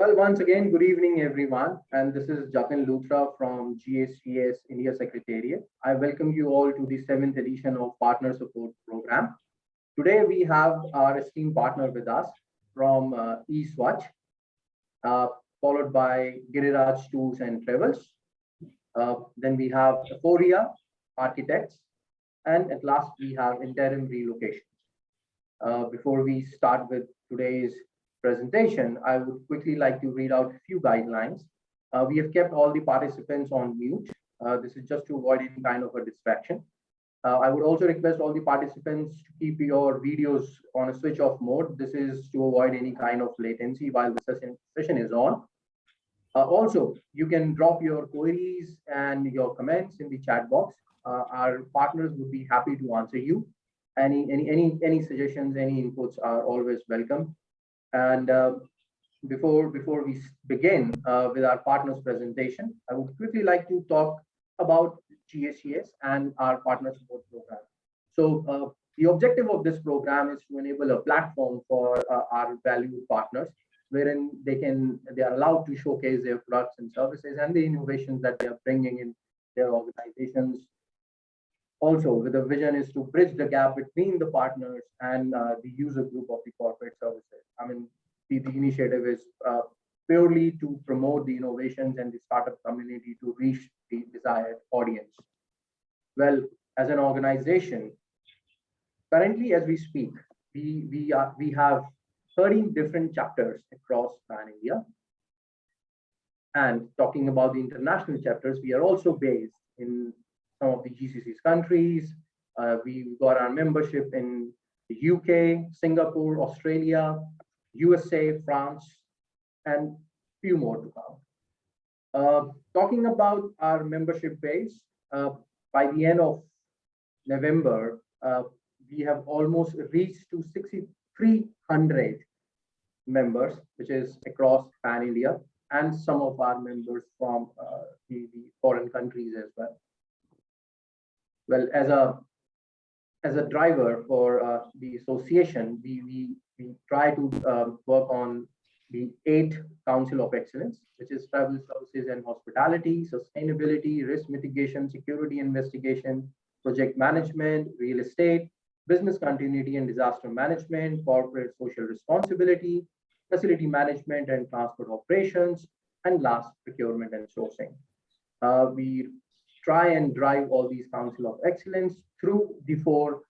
Well, once again, good evening, everyone. And this is Jatin Luthra from GSTS India Secretariat. I welcome you all to the seventh edition of Partner Support Program. Today, we have our esteemed partner with us from eSwatch, uh, followed by Giriraj Tours and Travels. Then we have Aphoria Architects, and at last, we have Interim Relocation. Before we start with today's presentation, I would quickly like to read out a few guidelines. We have kept all the participants on mute. This is just to avoid any kind of a distraction. I would also request all the participants to keep your videos on a switch off mode. This is to avoid any kind of latency while the session is on. Also, you can drop your queries and your comments in the chat box. Our partners would be happy to answer you. Any suggestions, any inputs are always welcome. And before we begin with our partners presentation, I would quickly like to talk about GSES and our partner support program. So the objective of this program is to enable a platform for our valued partners, wherein they are allowed to showcase their products and services and the innovations that they are bringing in their organizations. Also, with the vision is to bridge the gap between the partners and the user group of the corporate services. I mean, the initiative is purely to promote the innovations and the startup community to reach the desired audience. Well, as an organization, currently as we speak, we have 13 different chapters across Pan India. And talking about the international chapters, we are also based in some of the GCC's countries. We got our membership in the UK, Singapore, Australia, USA, France, and few more to come. Talking about our membership base, by the end of November, we have almost reached to 6,300 members, which is across Pan India, and some of our members from the foreign countries as well. Well, as a driver for the association, we try to work on the 8 Council of Excellence, which is travel services and hospitality, sustainability, risk mitigation, security investigation, project management, real estate, business continuity and disaster management, corporate social responsibility, facility management and transport operations, and last, procurement and sourcing. We try and drive all these Council of Excellence through the 4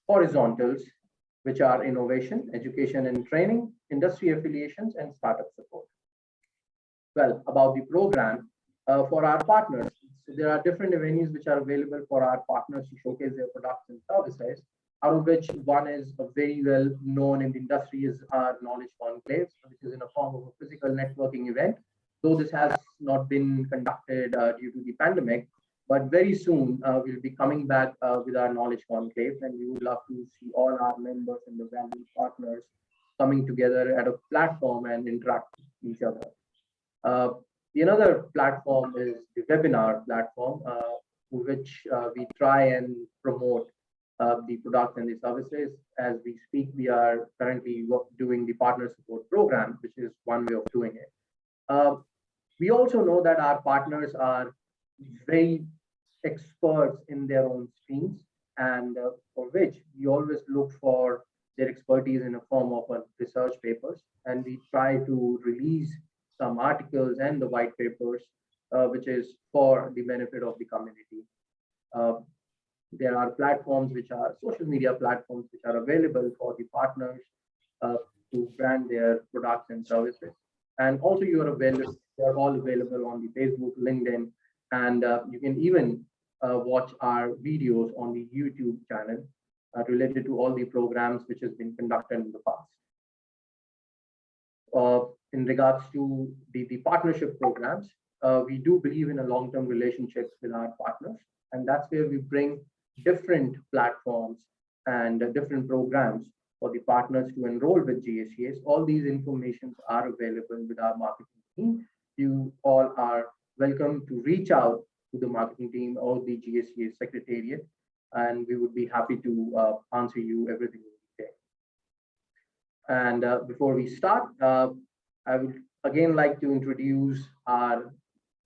horizontals, which are innovation, education and training, industry affiliations, and startup support. Well, about the program, for our partners, so there are different avenues which are available for our partners to showcase their products and services, out of which one is very well known in the industry is our Knowledge Conclave, which is in a form of a physical networking event. Though this has not been conducted due to the pandemic, but very soon we'll be coming back with our Knowledge Conclave, and we would love to see all our members and the valued partners coming together at a platform and interact with each other. The another platform is the webinar platform, which we try and promote the products and the services. As we speak, we are currently doing the partner support program, which is one way of doing it. We also know that our partners are very experts in their own streams, and for which we always look for their expertise in a form of research papers, and we try to release some articles and the white papers, which is for the benefit of the community. There are platforms which are social media platforms which are available for the partners to brand their products and services. And also they're all available on the Facebook, LinkedIn, and you can even watch our videos on the YouTube channel related to all the programs which has been conducted in the past. In regards to the partnership programs, we do believe in a long-term relationships with our partners, and that's where we bring different platforms and different programs for the partners to enroll with GSES. All these informations are available with our marketing team. You all are welcome to reach out to the marketing team or the GSES Secretariat, and we would be happy to answer you everything in detail. And before we start, I would again like to introduce our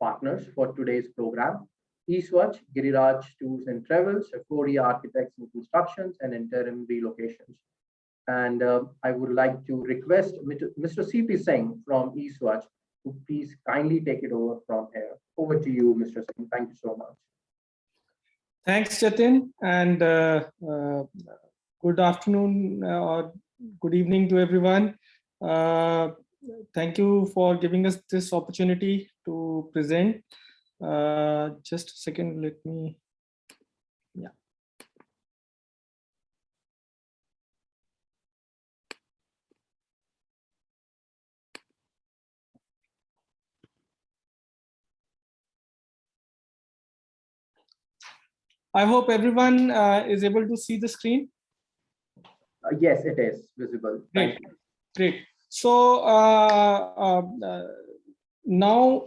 partners for today's program. eSwatch, Giriraj Tours and Travels, Korea Architects and Constructions, and Interim Relocations. And I would like to request Mr. CP Singh from eSwatch to please kindly take it over from here. Over to you, Mr. Singh. Thank you so much. Thanks, Jatin, and good afternoon or good evening to everyone. Thank you for giving us this opportunity to present. Just a second, let me, yeah. I hope everyone is able to see the screen. Yes, it is visible. Great. Great. So now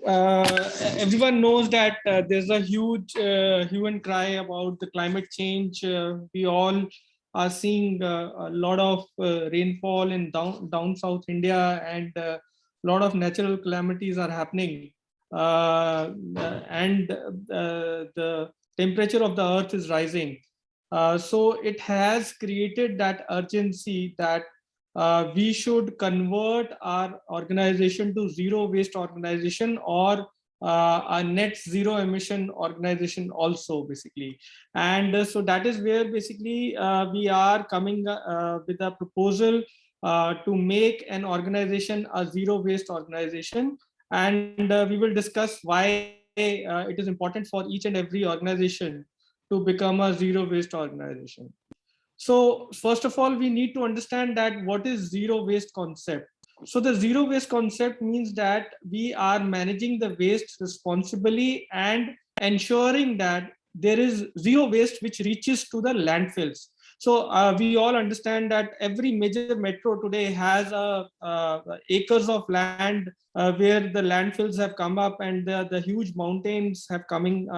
everyone knows that there's a huge hue and cry about the climate change. We all are seeing a lot of rainfall in down South India, and a lot of natural calamities are happening. And the temperature of the earth is rising. So it has created that urgency that we should convert our organization to zero waste organization, or a net zero emission organization also, basically. And so that is where basically we are coming with a proposal to make an organization a zero waste organization. And we will discuss why it is important for each and every organization to become a zero waste organization. So first of all, we need to understand that what is zero waste concept. So the zero waste concept means that we are managing the waste responsibly and ensuring that there is zero waste which reaches to the landfills. So we all understand that every major metro today has acres of land where the landfills have come up, and the huge mountains are coming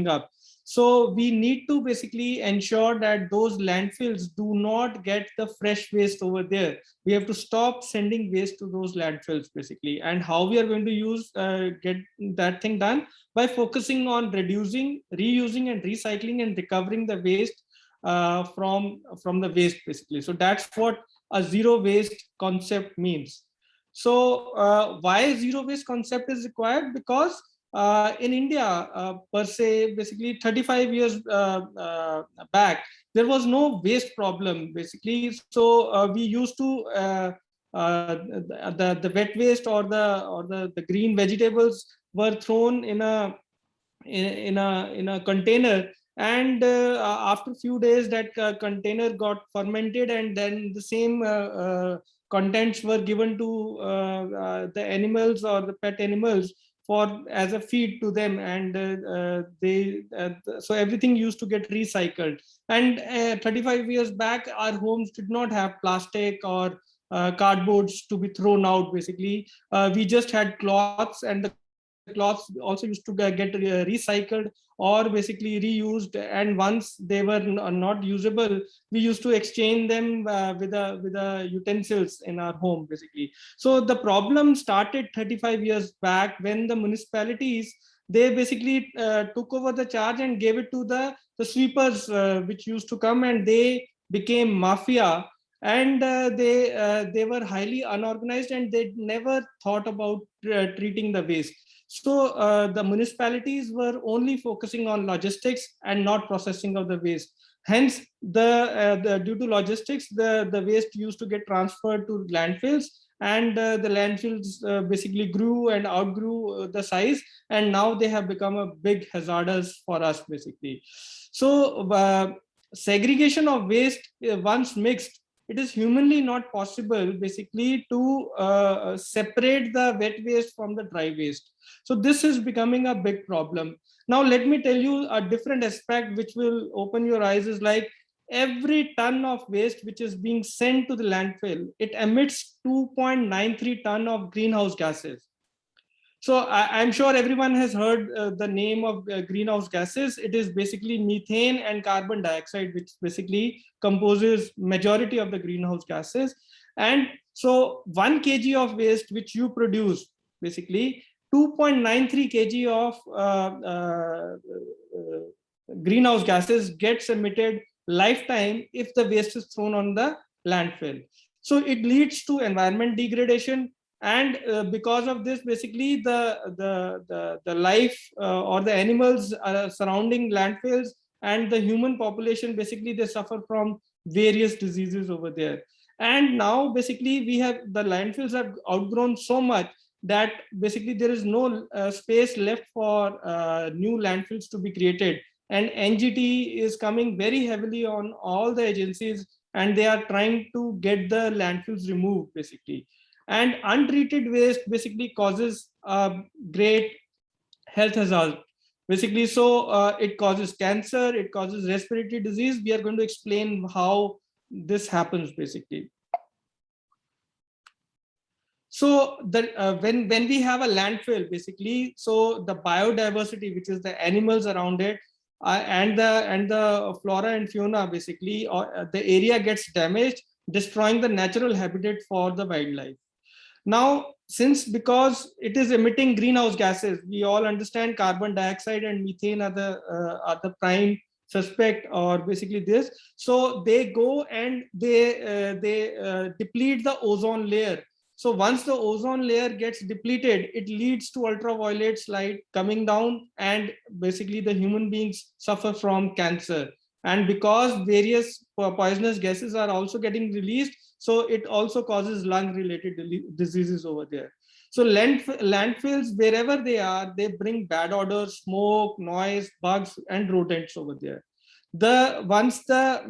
up. So we need to basically ensure that those landfills do not get the fresh waste over there. We have to stop sending waste to those landfills, basically. And how we are going to get that thing done? By focusing on reducing, reusing, and recycling and recovering the waste from the waste, basically. So that's what a zero waste concept means. So why zero waste concept is required? Because in India, per se, basically 35 years back, there was no waste problem, basically. So we used to the wet waste or the green vegetables were thrown in a container, and after a few days that container got fermented, and then the same contents were given to the animals or the pet animals for as a feed to them, and so everything used to get recycled. And 35 years back, our homes did not have plastic or cardboards to be thrown out, basically. We just had cloths, and the cloths also used to get recycled or basically reused, and once they were not usable, we used to exchange them with the utensils in our home, basically. So the problem started 35 years back when the municipalities, they basically took over the charge and gave it to the sweepers, which used to come, and they became mafia. And they were highly unorganized, and they never thought about treating the waste. So the municipalities were only focusing on logistics and not processing of the waste. Hence, due to logistics, the waste used to get transferred to landfills, and the landfills basically grew and outgrew the size, and now they have become a big hazardous for us, basically. So segregation of waste, once mixed, it is humanly not possible, basically, to separate the wet waste from the dry waste. So this is becoming a big problem. Now, let me tell you a different aspect which will open your eyes. Is like every ton of waste which is being sent to the landfill, it emits 2.93 ton of greenhouse gases. So I'm sure everyone has heard the name of greenhouse gases. It is basically methane and carbon dioxide, which basically composes majority of the greenhouse gases. And So 1 kg of waste which you produce, basically 2.93 kg of greenhouse gases gets emitted lifetime if the waste is thrown on the landfill. So it leads to environment degradation, and because of this, basically the life or the animals surrounding landfills and the human population, basically they suffer from various diseases over there. And now basically we have, the landfills have outgrown so much that basically there is no space left for new landfills to be created, and NGT is coming very heavily on all the agencies, and they are trying to get the landfills removed basically. And untreated waste basically causes a great health hazard basically. So it causes cancer, it causes respiratory disease. We are going to explain how this happens basically. So when we have a landfill basically, so the biodiversity, which is the animals around it, and the flora and fauna basically, the area gets damaged, destroying the natural habitat for the wildlife. Now, because it is emitting greenhouse gases, we all understand carbon dioxide and methane are the prime suspect, or basically this. So they go and they deplete the ozone layer. So once the ozone layer gets depleted, it leads to ultraviolet light coming down, and basically the human beings suffer from cancer. And because various poisonous gases are also getting released, so it also causes lung related diseases over there. So landfills, wherever they are, they bring bad odor, smoke, noise, bugs, and rodents over there. Once the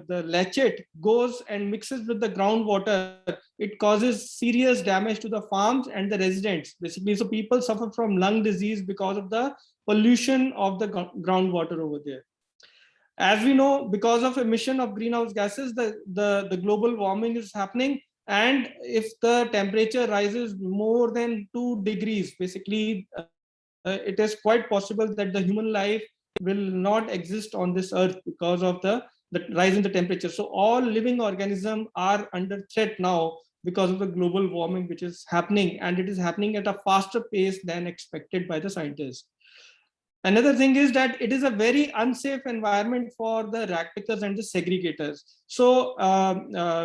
lechet goes and mixes with the groundwater, it causes serious damage to the farms and the residents basically. So people suffer from lung disease because of the pollution of the groundwater over there. As we know, because of emission of greenhouse gases, the global warming is happening. And if the temperature rises more than 2 degrees, basically, it is quite possible that the human life will not exist on this earth because of the rise in the temperature. So all living organisms are under threat now because of the global warming which is happening, and it is happening at a faster pace than expected by the scientists. Another thing is that it is a very unsafe environment for the rag pickers and the segregators. So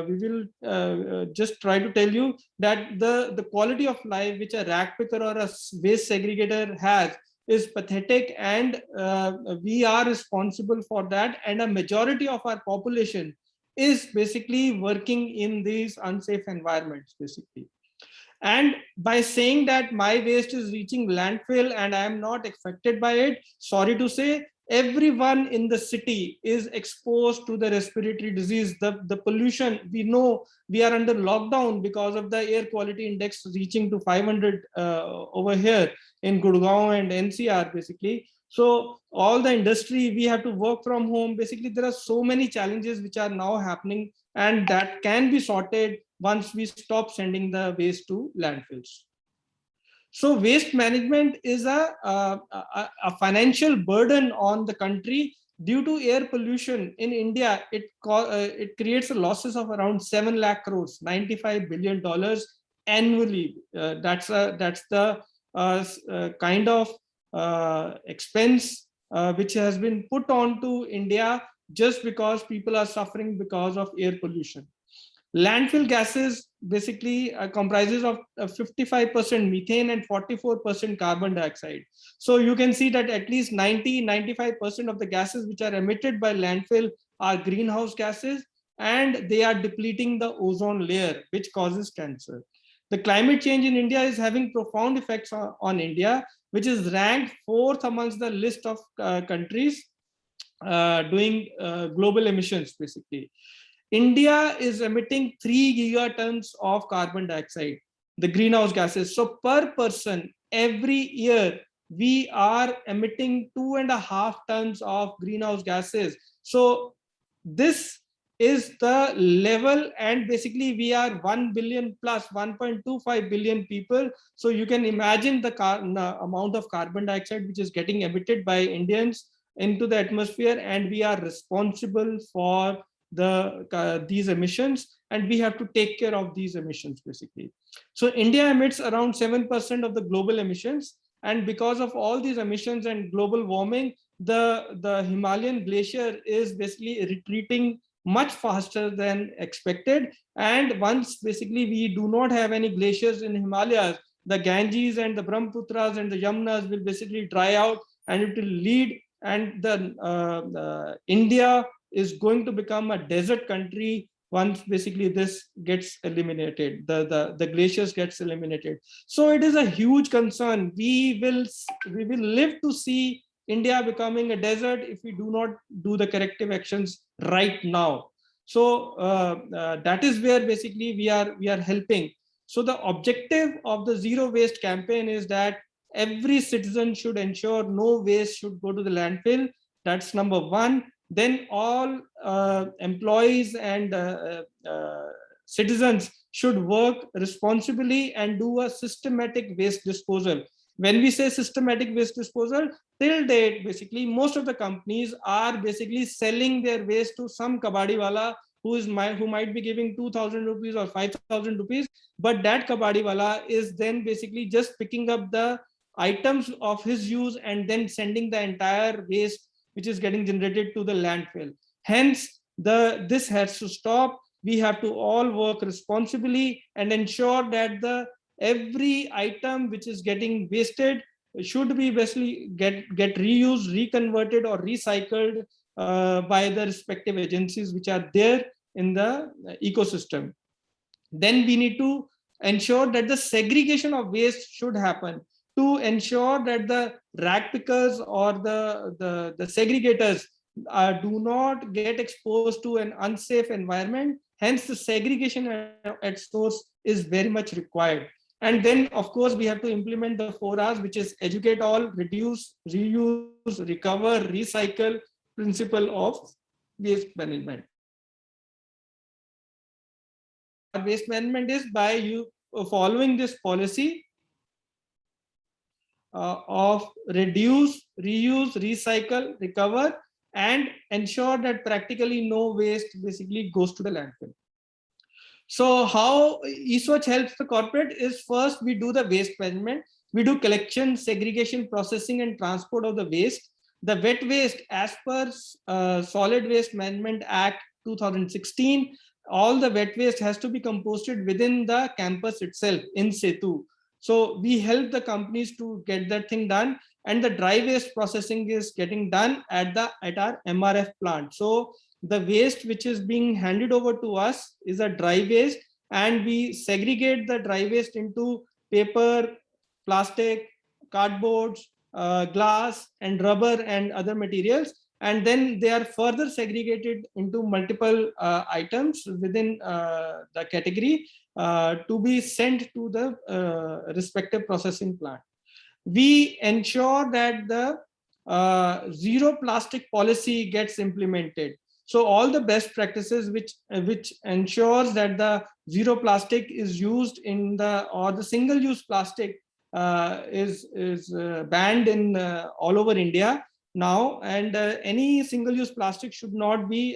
we will just try to tell you that the quality of life which a rag picker or a waste segregator has is pathetic, and we are responsible for that. And a majority of our population is basically working in these unsafe environments basically. And by saying that my waste is reaching landfill and I am not affected by it, sorry to say, everyone in the city is exposed to the respiratory disease. The pollution, we know we are under lockdown because of the air quality index reaching to 500 over here in Gurgaon and NCR basically. So all the industry, we have to work from home. Basically, there are so many challenges which are now happening, and that can be sorted once we stop sending the waste to landfills. So waste management is a financial burden on the country. Due to air pollution in India, it creates a losses of around 7 lakh crores, $95 billion annually. That's the kind of expense which has been put on to India just because people are suffering because of air pollution. Landfill gases basically comprises of 55% methane and 44% carbon dioxide. So you can see that at least 95% of the gases which are emitted by landfill are greenhouse gases, and they are depleting the ozone layer, which causes cancer. The climate change in India is having profound effects on India, which is ranked 4th amongst the list of countries doing global emissions basically. India is emitting 3 gigatons of carbon dioxide, the greenhouse gases. So per person, every year, we are emitting 2.5 tons of greenhouse gases. So this is the level, and basically we are 1 billion plus 1.25 billion people. So you can imagine the amount of carbon dioxide which is getting emitted by Indians into the atmosphere, and we are responsible for these emissions, and we have to take care of these emissions basically. So India emits around 7% of the global emissions, and because of all these emissions and global warming, the Himalayan glacier is basically retreating much faster than expected. And once basically we do not have any glaciers in Himalayas, the Ganges and the Brahmaputras and the Yamnas will basically dry out, and it will lead, and the India is going to become a desert country once basically this gets eliminated, the glaciers gets eliminated. So it is a huge concern. We will live to see India becoming a desert if we do not do the corrective actions right now. So that is where basically we are helping. So the objective of the zero waste campaign is that every citizen should ensure no waste should go to the landfill. That's number one. Then all employees and citizens should work responsibly and do a systematic waste disposal. When we say systematic waste disposal, till date, basically, most of the companies are basically selling their waste to some kabadiwala who might be giving 2,000 rupees or 5,000 rupees, but that kabadiwala is then basically just picking up the items of his use and then sending the entire waste which is getting generated to the landfill. Hence, this has to stop. We have to all work responsibly and ensure that every item which is getting wasted should be basically get reused, reconverted, or recycled by the respective agencies which are there in the ecosystem. Then we need to ensure that the segregation of waste should happen, to ensure that the rag pickers or the segregators do not get exposed to an unsafe environment. Hence, the segregation at source is very much required. And then, of course, we have to implement the 4 R's, which is educate all, reduce, reuse, recover, recycle principle of waste management. Waste management is by you following this policy of reduce, reuse, recycle, recover, and ensure that practically no waste basically goes to the landfill. So how eSwachh helps the corporate is, first we do the waste management. We do collection, segregation, processing, and transport of the waste. The wet waste, as per Solid Waste Management Act 2016, all the wet waste has to be composted within the campus itself in situ. So we help the companies to get that thing done, and the dry waste processing is getting done at our MRF plant. So the waste which is being handed over to us is a dry waste, and we segregate the dry waste into paper, plastic, cardboard, glass, and rubber and other materials. And then they are further segregated into multiple items within the category to be sent to the respective processing plant. We ensure that the zero plastic policy gets implemented. So all the best practices which ensures that the zero plastic is used in the single-use plastic is banned in all over India now, and any single-use plastic should not be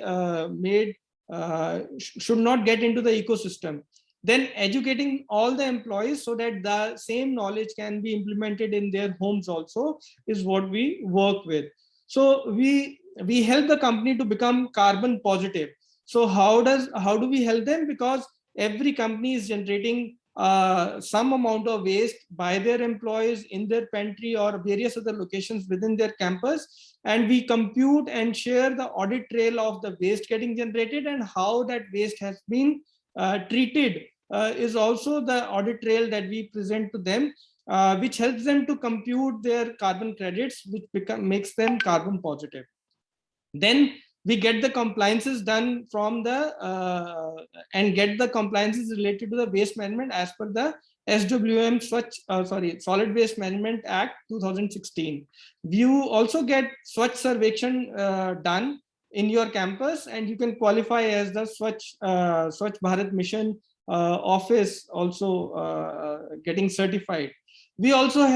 should not get into the ecosystem. Then educating all the employees so that the same knowledge can be implemented in their homes also is what we work with. So we help the company to become carbon positive. So how do we help them? Because every company is generating some amount of waste by their employees in their pantry or various other locations within their campus, and we compute and share the audit trail of the waste getting generated and how that waste has been treated is also the audit trail that we present to them, which helps them to compute their carbon credits, which makes them carbon positive. Then we get the compliances done from and get the compliances related to the waste management as per the SWM Solid Waste Management Act 2016. You also get Swachh Sarvekshan done in your campus, and you can qualify as the Swachh Bharat Mission office also getting certified. We also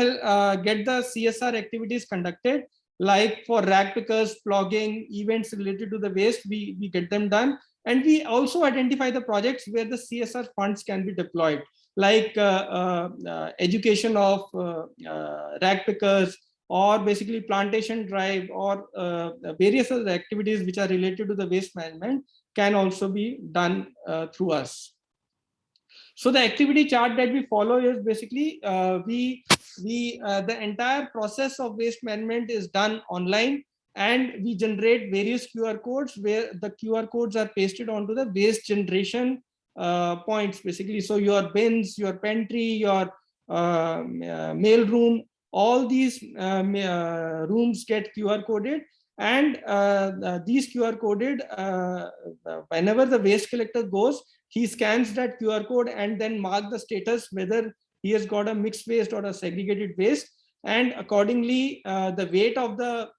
get the CSR activities conducted, like for rag pickers, flogging, events related to the waste, we get them done. And we also identify the projects where the CSR funds can be deployed, like education of rag pickers, or basically plantation drive, or various other activities which are related to the waste management can also be done through us. So the activity chart that we follow is basically the entire process of waste management is done online, and we generate various QR codes where the QR codes are pasted onto the waste generation points, basically. So your bins, your pantry, your mail room, all these rooms get QR coded, and these QR coded, whenever the waste collector goes, he scans that QR code and then mark the status whether he has got a mixed waste or a segregated waste. And accordingly, the weight of the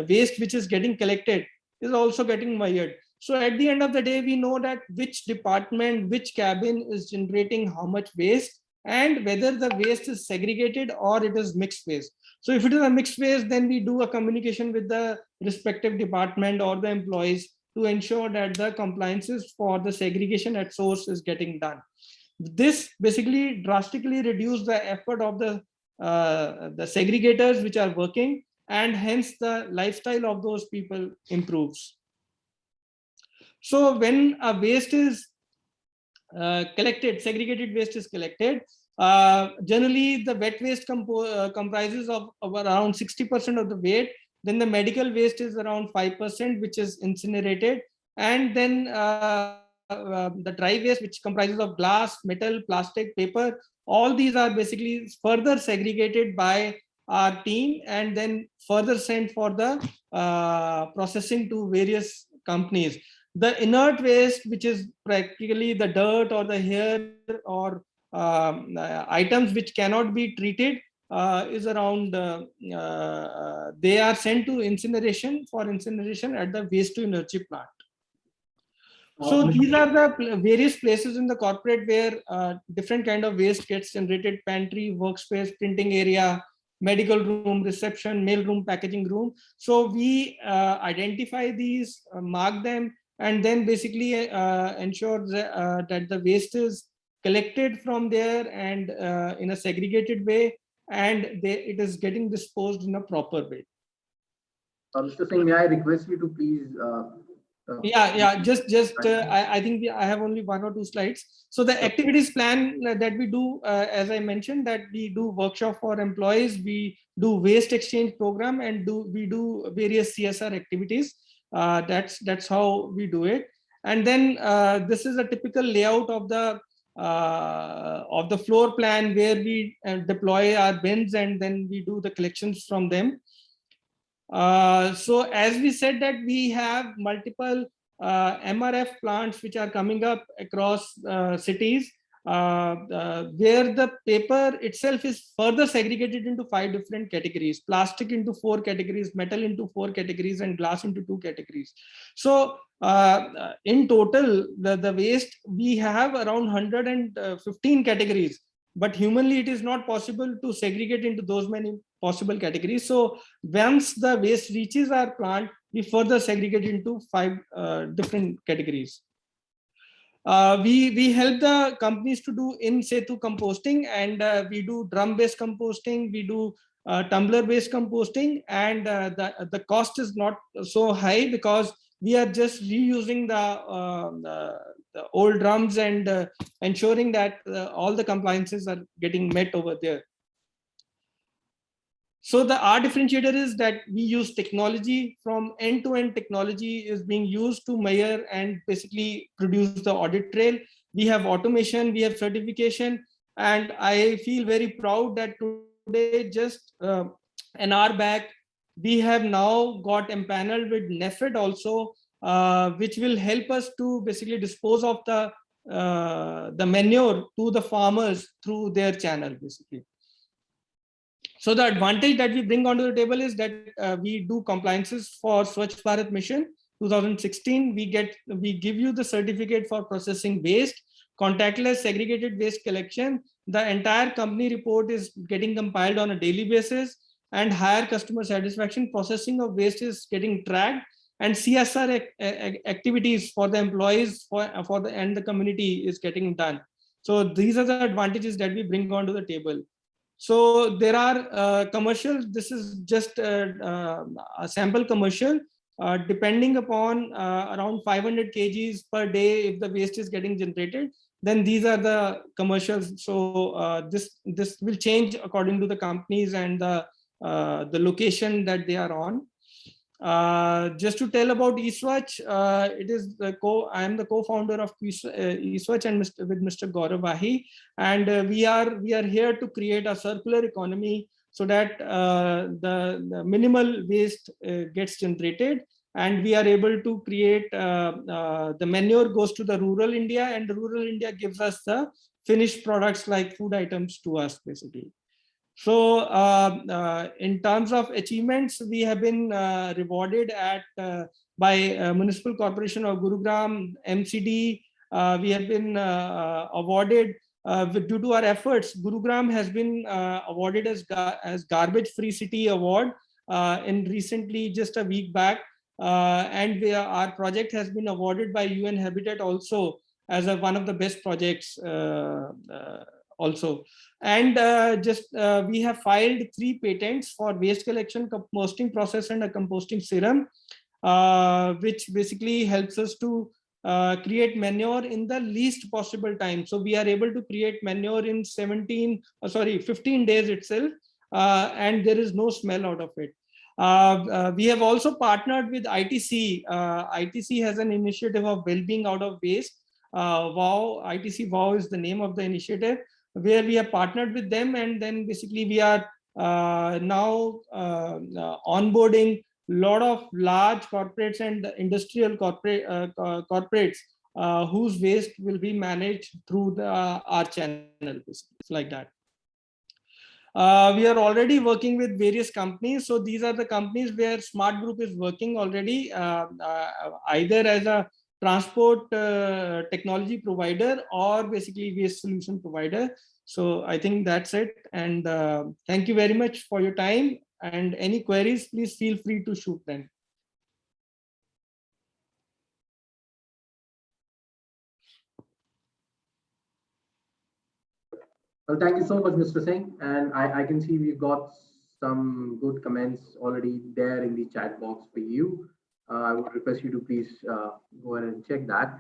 waste which is getting collected is also getting measured. So at the end of the day, we know that which department, which cabin is generating how much waste, and whether the waste is segregated or it is mixed waste. So if it is a mixed waste, then we do a communication with the respective department or the employees to ensure that the compliances for the segregation at source is getting done. This basically drastically reduces the effort of the segregators which are working, and hence the lifestyle of those people improves. So when a waste is collected, segregated waste is collected, generally the wet waste comprises of around 60% of the weight. Then the medical waste is around 5%, which is incinerated. And then the dry waste, which comprises of glass, metal, plastic, paper, all these are basically further segregated by our team and then further sent for the processing to various companies. The inert waste, which is practically the dirt or the hair or items which cannot be treated, is around, they are sent to incineration for incineration at the waste to energy plant. So these are the various places in the corporate where different kind of waste gets generated: pantry, workspace, printing area, medical room, reception, mail room, packaging room. So we identify these, mark them, and then basically ensure that the waste is collected from there and in a segregated way, and it is getting disposed in a proper way. Mr. Singh, may I request you to please I think I have only 1 or 2 slides. So the activities plan that we do, as I mentioned, that we do workshop for employees, we do waste exchange program, and we do various CSR activities. That's how we do it. And then this is a typical layout of the floor plan where we deploy our bins and then we do the collections from them. So as we said that we have multiple MRF plants which are coming up across cities, where the paper itself is further segregated into 5 different categories: plastic into 4 categories, metal into 4 categories, and glass into 2 categories. So in total, the waste, we have around 115 categories, but humanly it is not possible to segregate into those many possible categories. So once the waste reaches our plant, we further segregate into 5 different categories. We help the companies to do in situ composting, and we do drum based composting, we do tumbler based composting, and the cost is not so high because we are just reusing the old drums and ensuring that all the compliances are getting met over there. So our differentiator is that we use technology. From end-to-end technology is being used to measure and basically produce the audit trail. We have automation, we have certification, and I feel very proud that today, just an hour back, we have now got empaneled with NEFED also, which will help us to basically dispose of the manure to the farmers through their channel, basically. So the advantage that we bring onto the table is that we do compliances for Swachh Bharat Mission 2016. We give you the certificate for processing waste, contactless segregated waste collection. The entire company report is getting compiled on a daily basis, and higher customer satisfaction. Processing of waste is getting tracked, and CSR activities for the employees and the community is getting done. So these are the advantages that we bring onto the table. So there are commercial. This is just a sample commercial. Depending upon around 500 kgs per day, if the waste is getting generated, then these are the commercials. So this will change according to the companies and the location that they are on. Just to tell about eSwachh, it is I am the co-founder of eSwachh and with Mr. Gaurav Vahi, and we are here to create a circular economy so that the minimal waste gets generated, and we are able to create the manure goes to the rural India, and the rural India gives us the finished products like food items to us basically. So in terms of achievements, we have been rewarded by Municipal Corporation of Gurugram, MCD. We have been awarded due to our efforts. Gurugram has been awarded as Garbage Free City Award in recently, just a week back. And our project has been awarded by UN Habitat also as one of the best projects also. And we have filed 3 patents for waste collection, composting process, and a composting serum, which basically helps us to create manure in the least possible time. So we are able to create manure in 15 days itself, and there is no smell out of it. We have also partnered with ITC. ITC has an initiative of well-being out of waste. WOW, ITC WOW is the name of the initiative, where we have partnered with them, and then basically we are now onboarding a lot of large corporates and industrial corporates whose waste will be managed through our channel, basically, like that. We are already working with various companies. So these are the companies where Smart Group is working already, either as a transport technology provider or basically waste solution provider. So I think that's it. And thank you very much for your time. And any queries, please feel free to shoot them. Well, thank you so much, Mr. Singh. And I can see we've got some good comments already there in the chat box for you. I would request you to please go ahead and check that.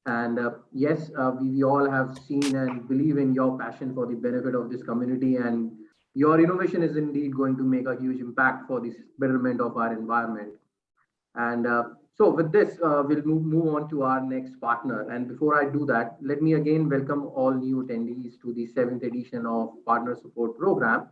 And yes, we all have seen and believe in your passion for the benefit of this community, and your innovation is indeed going to make a huge impact for the betterment of our environment. And so with this, we'll move on to our next partner. And before I do that, let me again welcome all new attendees to the 7th edition of Partner Support Program.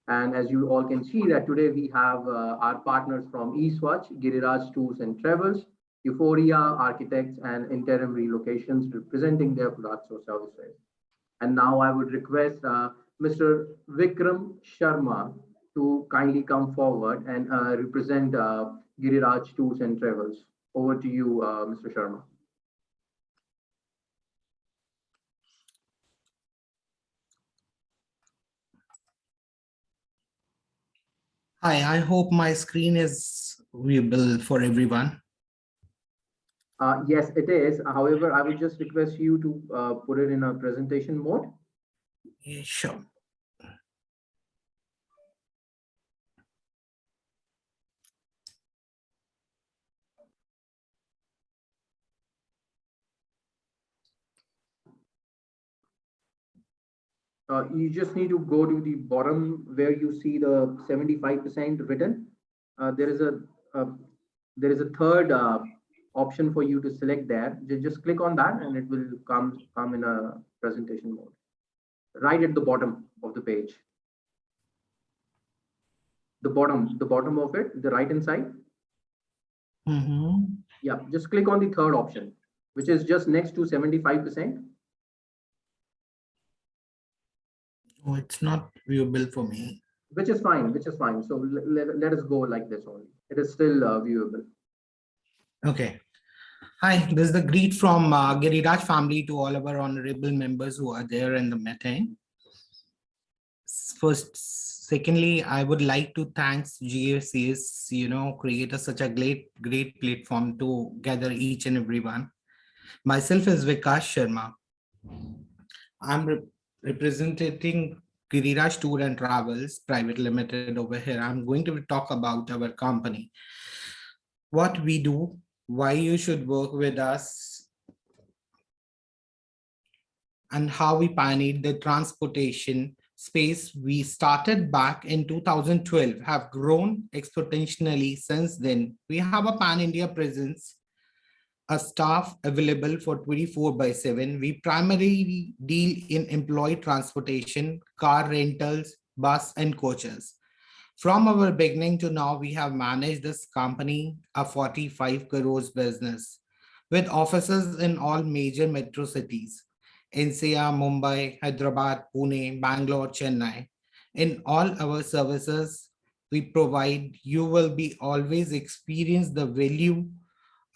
And as you all can see that today we have our partners from eSwachh, Giriraj Tours and Travels, Euphoria Architects, and Interim Relocations representing their products or services. And now I would request Mr. Vikram Sharma to kindly come forward and represent Giriraj Tours and Travels. Over to you, Mr. Sharma. Hi, I hope my screen is viewable for everyone. Yes, it is. However, I would just request you to put it in a presentation mode. Yeah, sure. You just need to go to the bottom where you see the 75% written. There is a third option for you to select there. Just click on that and it will come in a presentation mode. Right at the bottom of the page. The bottom of it, the right hand side. Yeah, just click on the third option, which is just next to 75%. Oh, it's not viewable for me. Which is fine. So let us go like this only. It is still viewable. Okay. Hi, this is the greet from Giriraj family to all of our honorable members who are there in the meeting. First, Secondly, I would like to thank GSCS, create such a great platform to gather each and everyone. Myself is Vikas Sharma. I'm representing Giriraj Tour and Travels Private Limited over here. I'm going to talk about our company, what we do, why you should work with us, and how we pioneered the transportation space. We started back in 2012, have grown exponentially since then. We have a pan-India presence, a staff available for 24/7. We primarily deal in employee transportation, car rentals, bus and coaches. From our beginning to now, we have managed this company, a 45 crores business with offices in all major metro cities, NCR, Mumbai, Hyderabad, Pune, Bangalore, Chennai. In all our services we provide, you will be always experience the value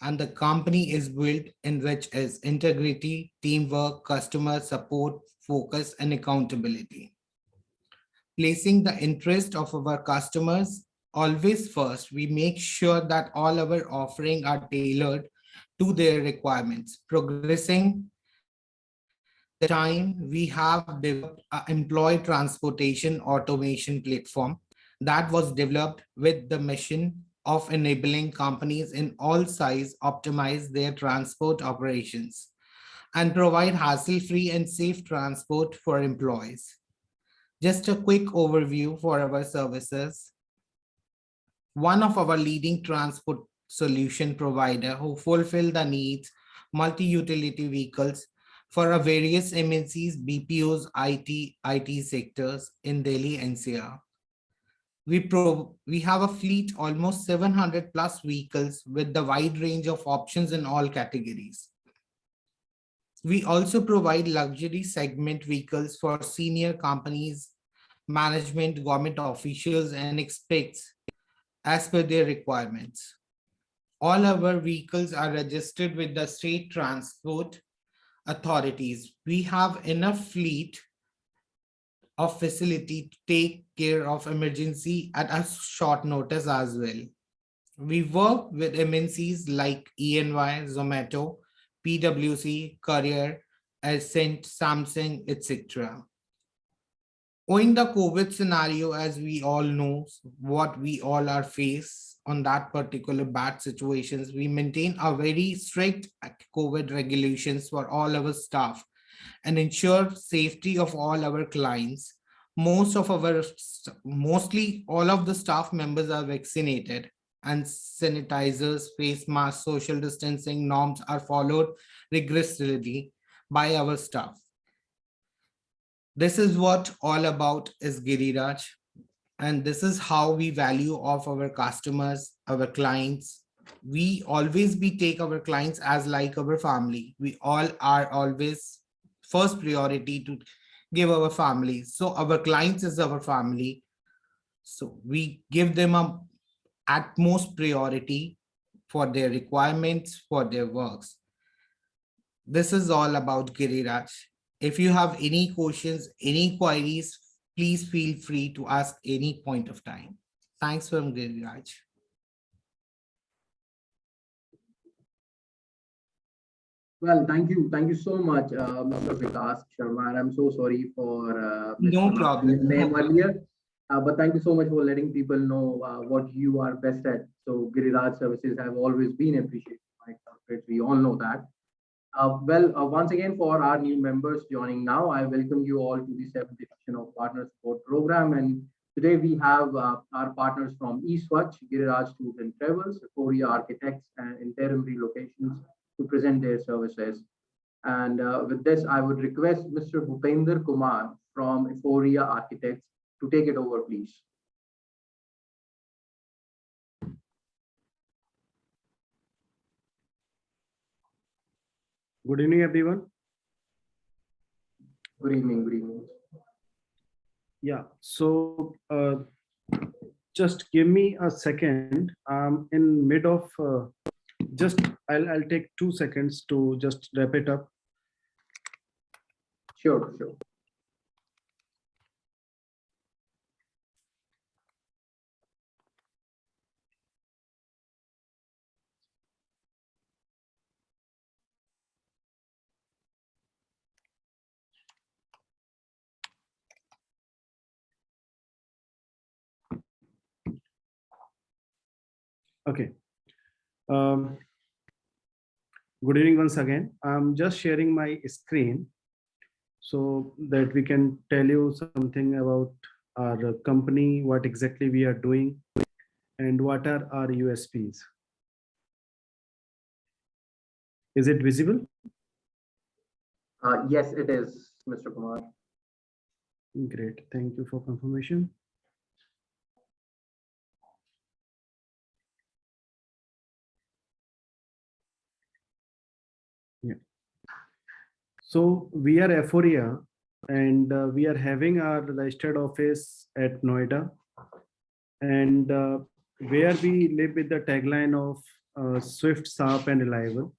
and the company is built in which is integrity, teamwork, customer support, focus, and accountability. Placing the interest of our customers always first, we make sure that all our offering are tailored to their requirements. Progressing the time, we have developed an employee transportation automation platform that was developed with the mission of enabling companies in all size optimize their transport operations and provide hassle-free and safe transport for employees. Just a quick overview for our services. One of our leading transport solution provider who fulfill the needs multi-utility vehicles for our various MNCs, BPOs, IT sectors in Delhi NCR. We have a fleet almost 700 plus vehicles with the wide range of options in all categories. We also provide luxury segment vehicles for senior companies, management, government officials, and experts as per their requirements. All our vehicles are registered with the state transport authorities. We have enough fleet of facility to take care of emergency at a short notice as well. We work with MNCs like ENY, Zomato, PwC, Courier, Ascent, Samsung, etc. Owing the COVID scenario, as we all know, what we all are faced on that particular bad situations, we maintain a very strict COVID regulations for all our staff and ensure safety of all our clients. Mostly all of the staff members are vaccinated and sanitizers, face masks, social distancing norms are followed rigorously by our staff. This is what all about is Giriraj, and this is how we value of our customers, our clients. We always take our clients as like our family. We all are always first priority to give our family. So our clients is our family. So we give them a utmost priority for their requirements, for their works. This is all about Giriraj. If you have any questions, any queries, please feel free to ask any point of time. Thanks from Giriraj. Well, thank you. Thank you so much, Mr. Vikas Sharma. And I'm so sorry for No problem. name earlier. But thank you so much for letting people know what you are best at. So Giriraj services have always been appreciated by corporates. We all know that. Once again, for our new members joining now, I welcome you all to the 7th edition of Partner Support Program. And today we have our partners from eSwatch, Giriraj Tours and Travels, Korea Architects, and Interim Relocations to present their services. And with this, I would request Mr. Bhupender Kumar from Euphoria Architects to take it over, please. Good evening, everyone. Good evening. Good evening. Yeah, so just give me a second. I'm in mid of I'll take 2 seconds to just wrap it up. Sure, sure. Okay. Um, Good evening once again. I'm just sharing my screen so that we can tell you something about our company, what exactly we are doing, and what are our USPs. Is it visible? Yes, it is, Mr. Kumar. Great. Thank you for confirmation. Yeah. So we are Euphoria, and we are having our registered office at Noida, and where we live with the tagline of swift, sharp, and reliable.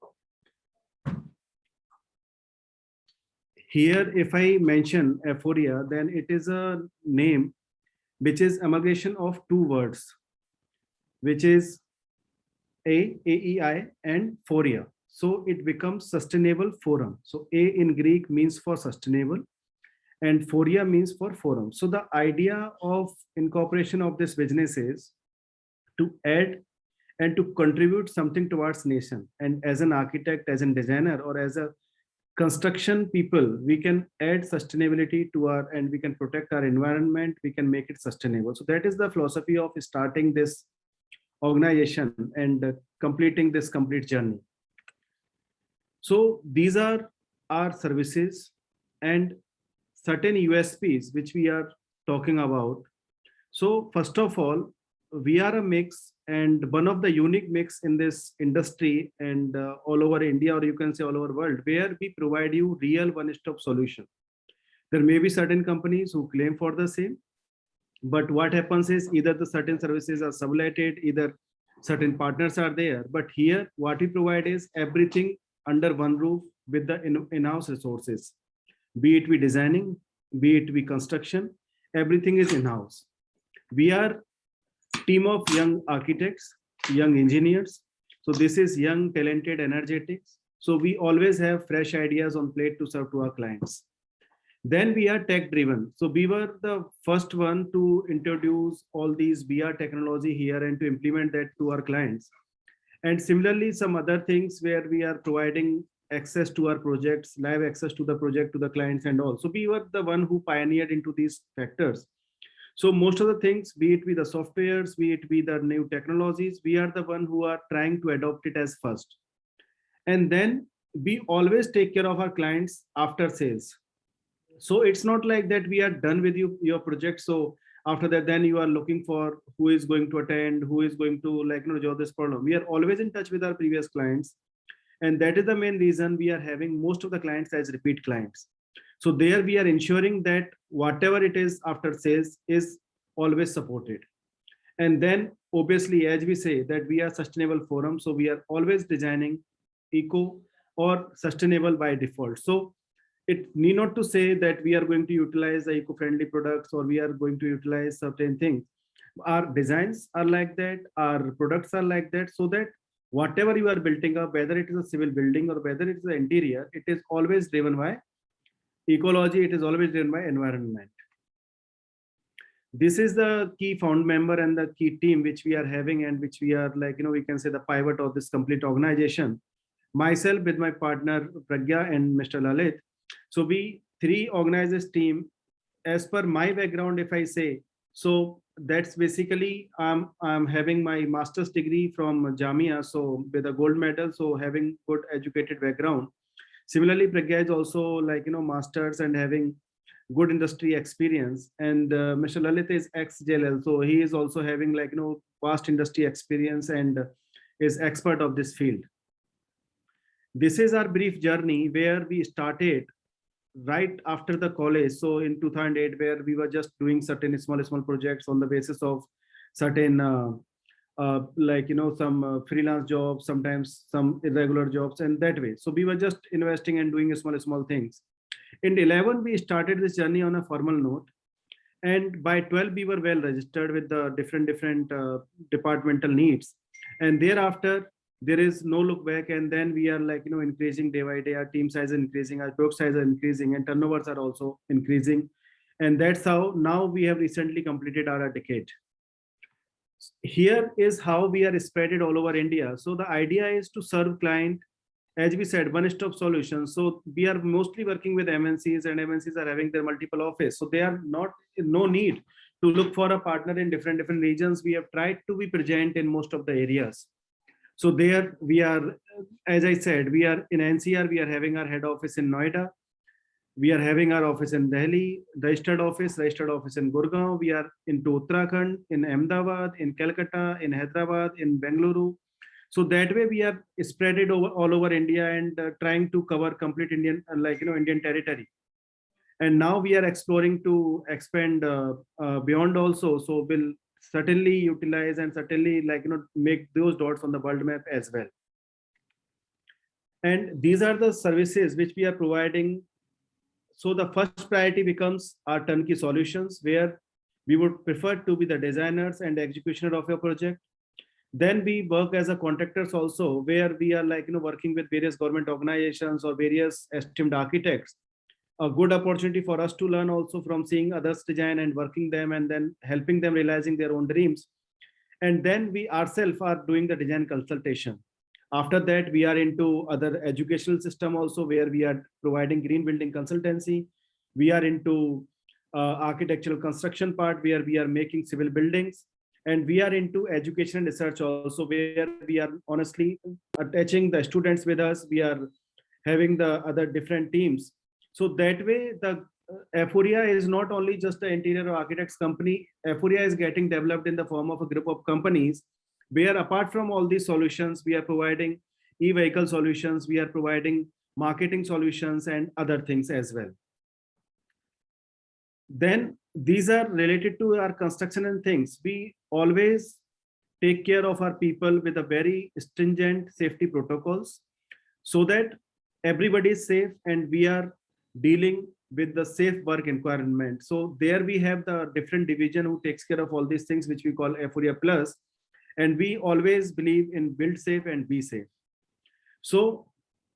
Here, if I mention Euphoria, then it is a name which is amalgamation of two words, which is AEI, and Phoria. So it becomes sustainable forum. So A in Greek means for sustainable, and Phoria means for forum. So the idea of incorporation of this business is to add and to contribute something towards nation. And as an architect, as a designer, or as a construction people, we can add sustainability to our, and we can protect our environment, we can make it sustainable. So that is the philosophy of starting this organization and completing this complete journey. So these are our services and certain USPs which we are talking about. So first of all, we are a mix, and one of the unique mix in this industry and all over India, or you can say all over world, where we provide you real one-stop solution. There may be certain companies who claim for the same, but what happens is either the certain services are subletted, either certain partners are there. But here, what we provide is everything under one roof with the in-house resources. Be it we designing, be it we construction, everything is in-house. We are team of young architects, young engineers. So this is young, talented, energetics. So we always have fresh ideas on plate to serve to our clients. Then we are tech driven. So we were the first one to introduce all these VR technology here and to implement that to our clients. And similarly, some other things where we are providing access to our projects, live access to the project, to the clients and all. So we were the one who pioneered into these factors. So most of the things, be it with the softwares, be it with the new technologies, we are the one who are trying to adopt it as first. And then we always take care of our clients after sales. So it's not like that we are done with your project. So after that, then you are looking for who is going to attend, who is going to resolve this problem. We are always in touch with our previous clients. And that is the main reason we are having most of the clients as repeat clients. So there we are ensuring that whatever it is after sales is always supported. And then obviously, as we say that we are sustainable forum, so we are always designing eco or sustainable by default. So it need not to say that we are going to utilize the eco-friendly products or we are going to utilize certain things. Our designs are like that, our products are like that, so that whatever you are building up, whether it is a civil building or whether it is the interior, it is always driven by ecology, it is always driven by environment. This is the key found member and the key team which we are having and which we are we can say the pivot of this complete organization. Myself with my partner Pragya and Mr. Lalit. So we three organize this team. As per my background, if I say, so that's basically I'm having my master's degree from Jamia, so with a gold medal, so having good educated background. Similarly, Pragya is also masters and having good industry experience, and Mr. Lalit is ex-JLL, so he is also having vast industry experience and is expert of this field. This is our brief journey where we started right after the college. So in 2008, where we were just doing certain small projects on the basis of certain some freelance jobs, sometimes some irregular jobs, and that way. So we were just investing and doing small things. In 11, we started this journey on a formal note. And by 12, we were well registered with the different departmental needs. And thereafter, there is no look back. And then we are increasing day by day. Our team size is increasing, our book size is increasing, and turnovers are also increasing. And that's how now we have recently completed our decade. here is how we are spread it all over India. So the idea is to serve client, as we said, one-stop solution. So we are mostly working with MNCs, and MNCs are having their multiple office. So they are not, no need to look for a partner in different regions. We have tried to be present in most of the areas. So there we are, as I said, we are in NCR, we are having our head office in Noida. We are having our office in Delhi, registered office in Gurgaon. We are into Uttarakhand, in Ahmedabad, in Calcutta, in Hyderabad, in Bengaluru. So that way we are spread it over all over India and trying to cover complete Indian, Indian territory. And now we are exploring to expand beyond also. So we'll certainly utilize and certainly make those dots on the world map as well. And these are the services which we are providing. So the first priority becomes our turnkey solutions, where we would prefer to be the designers and executioner of your project. Then we work as a contractors also, where we are working with various government organizations or various esteemed architects. A good opportunity for us to learn also from seeing others design and working them and then helping them realizing their own dreams. And then we ourselves are doing the design consultation. After that, we are into other educational system also, where we are providing green building consultancy. We are into architectural construction part, where we are making civil buildings. And we are into education and research also, where we are honestly attaching the students with us. We are having the other different teams. So that way, the Aphoria is not only just an interior architects company. Aphoria is getting developed in the form of a group of companies, where apart from all these solutions, we are providing e-vehicle solutions, we are providing marketing solutions and other things as well. Then these are related to our construction and things. We always take care of our people with a very stringent safety protocols, so that everybody is safe and we are dealing with the safe work environment. So there we have the different division who takes care of all these things, which we call Aphoria Plus. And we always believe in build safe and be safe. So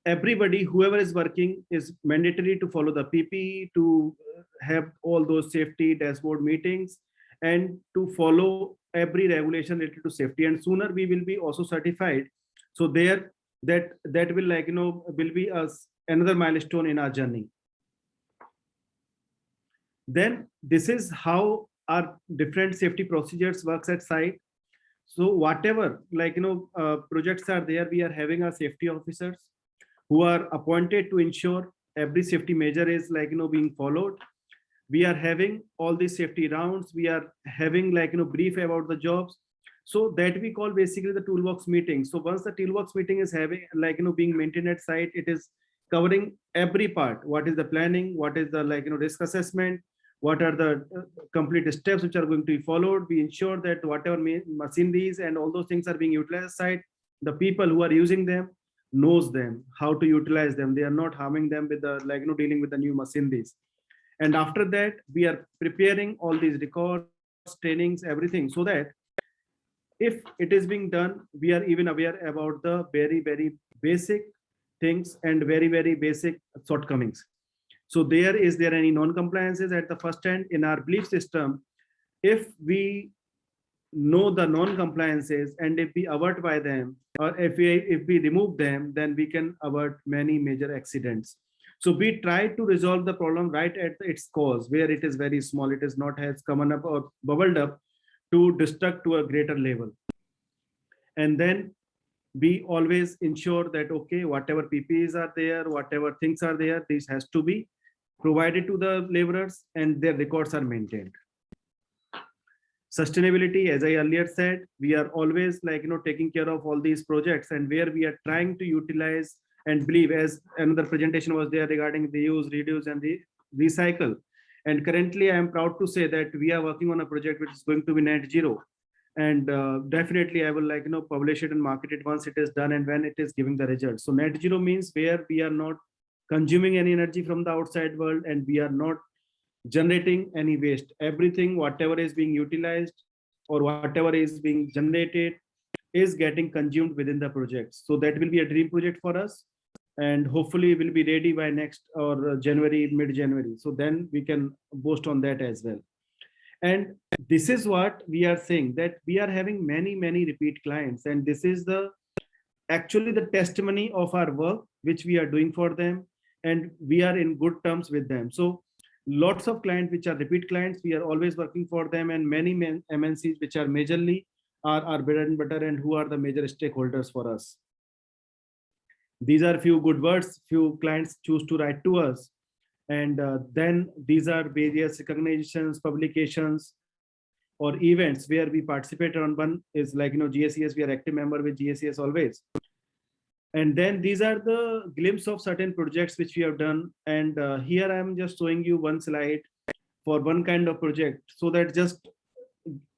everybody, whoever is working, is mandatory to follow the PPE, to have all those safety dashboard meetings, and to follow every regulation related to safety. And sooner we will be also certified. So there, that will will be another milestone in our journey. Then this is how our different safety procedures works at site. So whatever projects are there, we are having our safety officers who are appointed to ensure every safety measure is being followed. We are having all these safety rounds. We are having brief about the jobs. So that we call basically the toolbox meeting. So once the toolbox meeting is having being maintained at site, it is covering every part. What is the planning? What is the risk assessment? What are the complete steps which are going to be followed? We ensure that whatever machineries and all those things are being utilized site, the people who are using them knows them, how to utilize them. They are not harming them with the dealing with the new machineries. And after that, we are preparing all these records, trainings, everything, so that if it is being done, we are even aware about the very, very basic things and very, very basic shortcomings. So is there any non-compliances at the first end in our belief system? If we know the non-compliances and if we avert by them, or if we remove them, then we can avert many major accidents. So we try to resolve the problem right at its cause, where it is very small, it is not has come up or bubbled up to destruct to a greater level. And then we always ensure that, okay, whatever PPEs are there, whatever things are there, this has to be provided to the laborers and their records are maintained. Sustainability, as I earlier said, we are always taking care of all these projects, and where we are trying to utilize and believe, as another presentation was there regarding reuse, reduce and recycle. And currently I am proud to say that we are working on a project which is going to be net zero. And definitely I will publish it and market it once it is done and when it is giving the results. So net zero means where we are not consuming any energy from the outside world and we are not generating any waste. Everything, whatever is being utilized or whatever is being generated is getting consumed within the project. So that will be a dream project for us, and hopefully will be ready by next or January, mid-January. So then we can boast on that as well. And this is what we are saying, that we are having many repeat clients, and this is the actually the testimony of our work which we are doing for them, and we are in good terms with them. So lots of clients which are repeat clients, we are always working for them, and many MNCs which are majorly are our bread and butter and who are the major stakeholders for us. These are few good words, few clients choose to write to us. And then these are various recognitions, publications, or events where we participate on. One is like, GSES, we are active member with GSES always. And then these are the glimpse of certain projects which we have done. And here I am just showing you one slide for one kind of project, so that just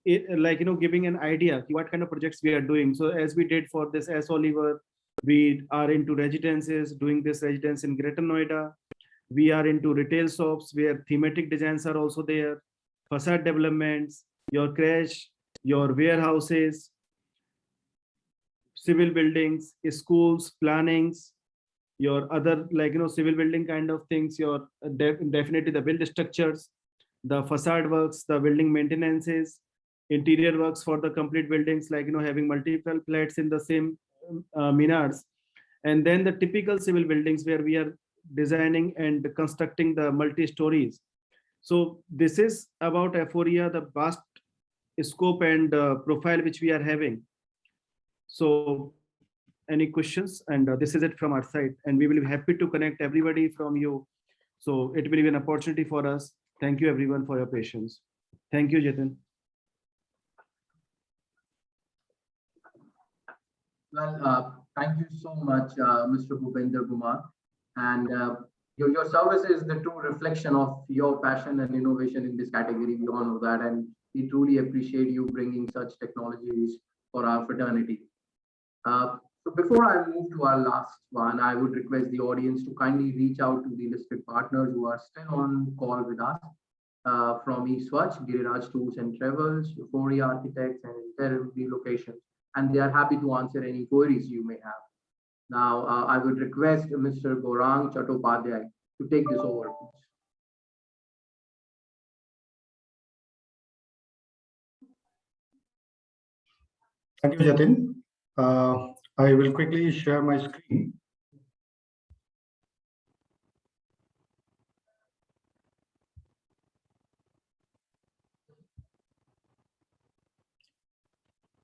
giving an idea what kind of projects we are doing. So as we did for this S. Oliver, we are into residences, doing this residence in Greater Noida. We are into retail shops where thematic designs are also there, facade developments, your crash, your warehouses, civil buildings, schools, plannings, your other civil building kind of things, your definitely the build structures, the facade works, the building maintenances, interior works for the complete buildings, having multiple flats in the same minarets, and then the typical civil buildings where we are designing and constructing the multi-stories. So this is about Aphoria, the vast scope and profile which we are having. So any questions? And this is it from our side, and we will be happy to connect everybody from you. So it will be an opportunity for us. Thank you everyone for your patience. Thank you, Jatin. Well, thank you so much, Mr. Bhupender Kumar. And your service is the true reflection of your passion and innovation in this category. We all know that, and we truly appreciate you bringing such technologies for our fraternity. So before I move to our last one, I would request the audience to kindly reach out to the listed partners who are still on call with us from eSwatch, Giriraj Tours and Travels, Euphoria Architects, and Interim Relocations, and they are happy to answer any queries you may have. Now, I would request Mr. Gaurang Chattopadhyay to take this over, please. Thank you, Jatin. I will quickly share my screen.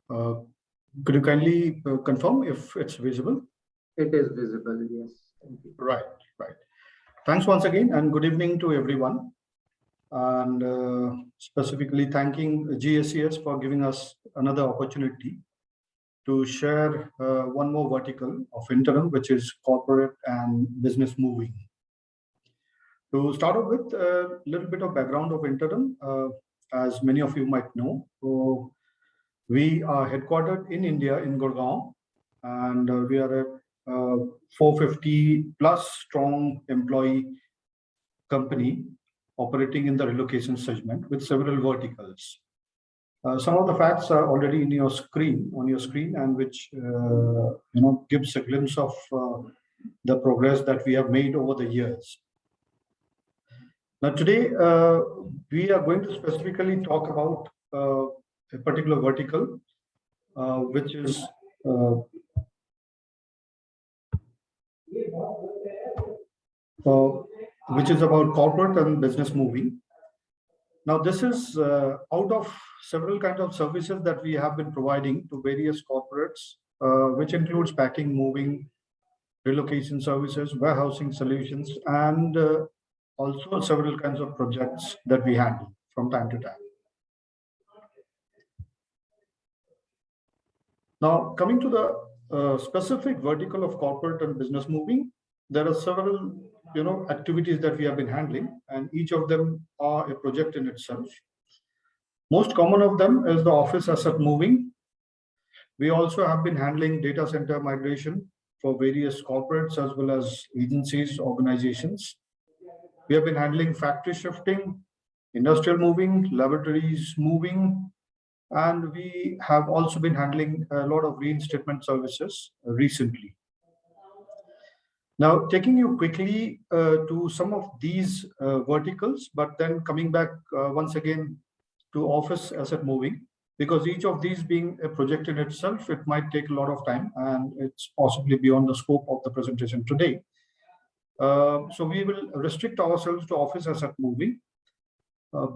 Could you kindly confirm if it's visible? It is visible, yes. Thank you. Right. Thanks once again, and good evening to everyone. And specifically thanking GSES for giving us another opportunity to share one more vertical of Interim, which is corporate and business moving. To start off with a little bit of background of Interim, as many of you might know, so we are headquartered in India, in Gurgaon, and we are a 450 plus strong employee company operating in the relocation segment with several verticals. Some of the facts are already on your screen, and which gives a glimpse of the progress that we have made over the years. Now today we are going to specifically talk about a particular vertical, which is about corporate and business moving. Now, this is out of several kinds of services that we have been providing to various corporates, which includes packing, moving, relocation services, warehousing solutions, and also several kinds of projects that we handle from time to time. Now, coming to the specific vertical of corporate and business moving, there are several activities that we have been handling, and each of them are a project in itself. Most common of them is the office asset moving. We also have been handling data center migration for various corporates as well as agencies, organizations. We have been handling factory shifting, industrial moving, laboratories moving, and we have also been handling a lot of reinstatement services recently. Now, taking you quickly to some of these verticals, but then coming back once again to office asset moving, because each of these being a project in itself, it might take a lot of time and it's possibly beyond the scope of the presentation today. So we will restrict ourselves to office asset moving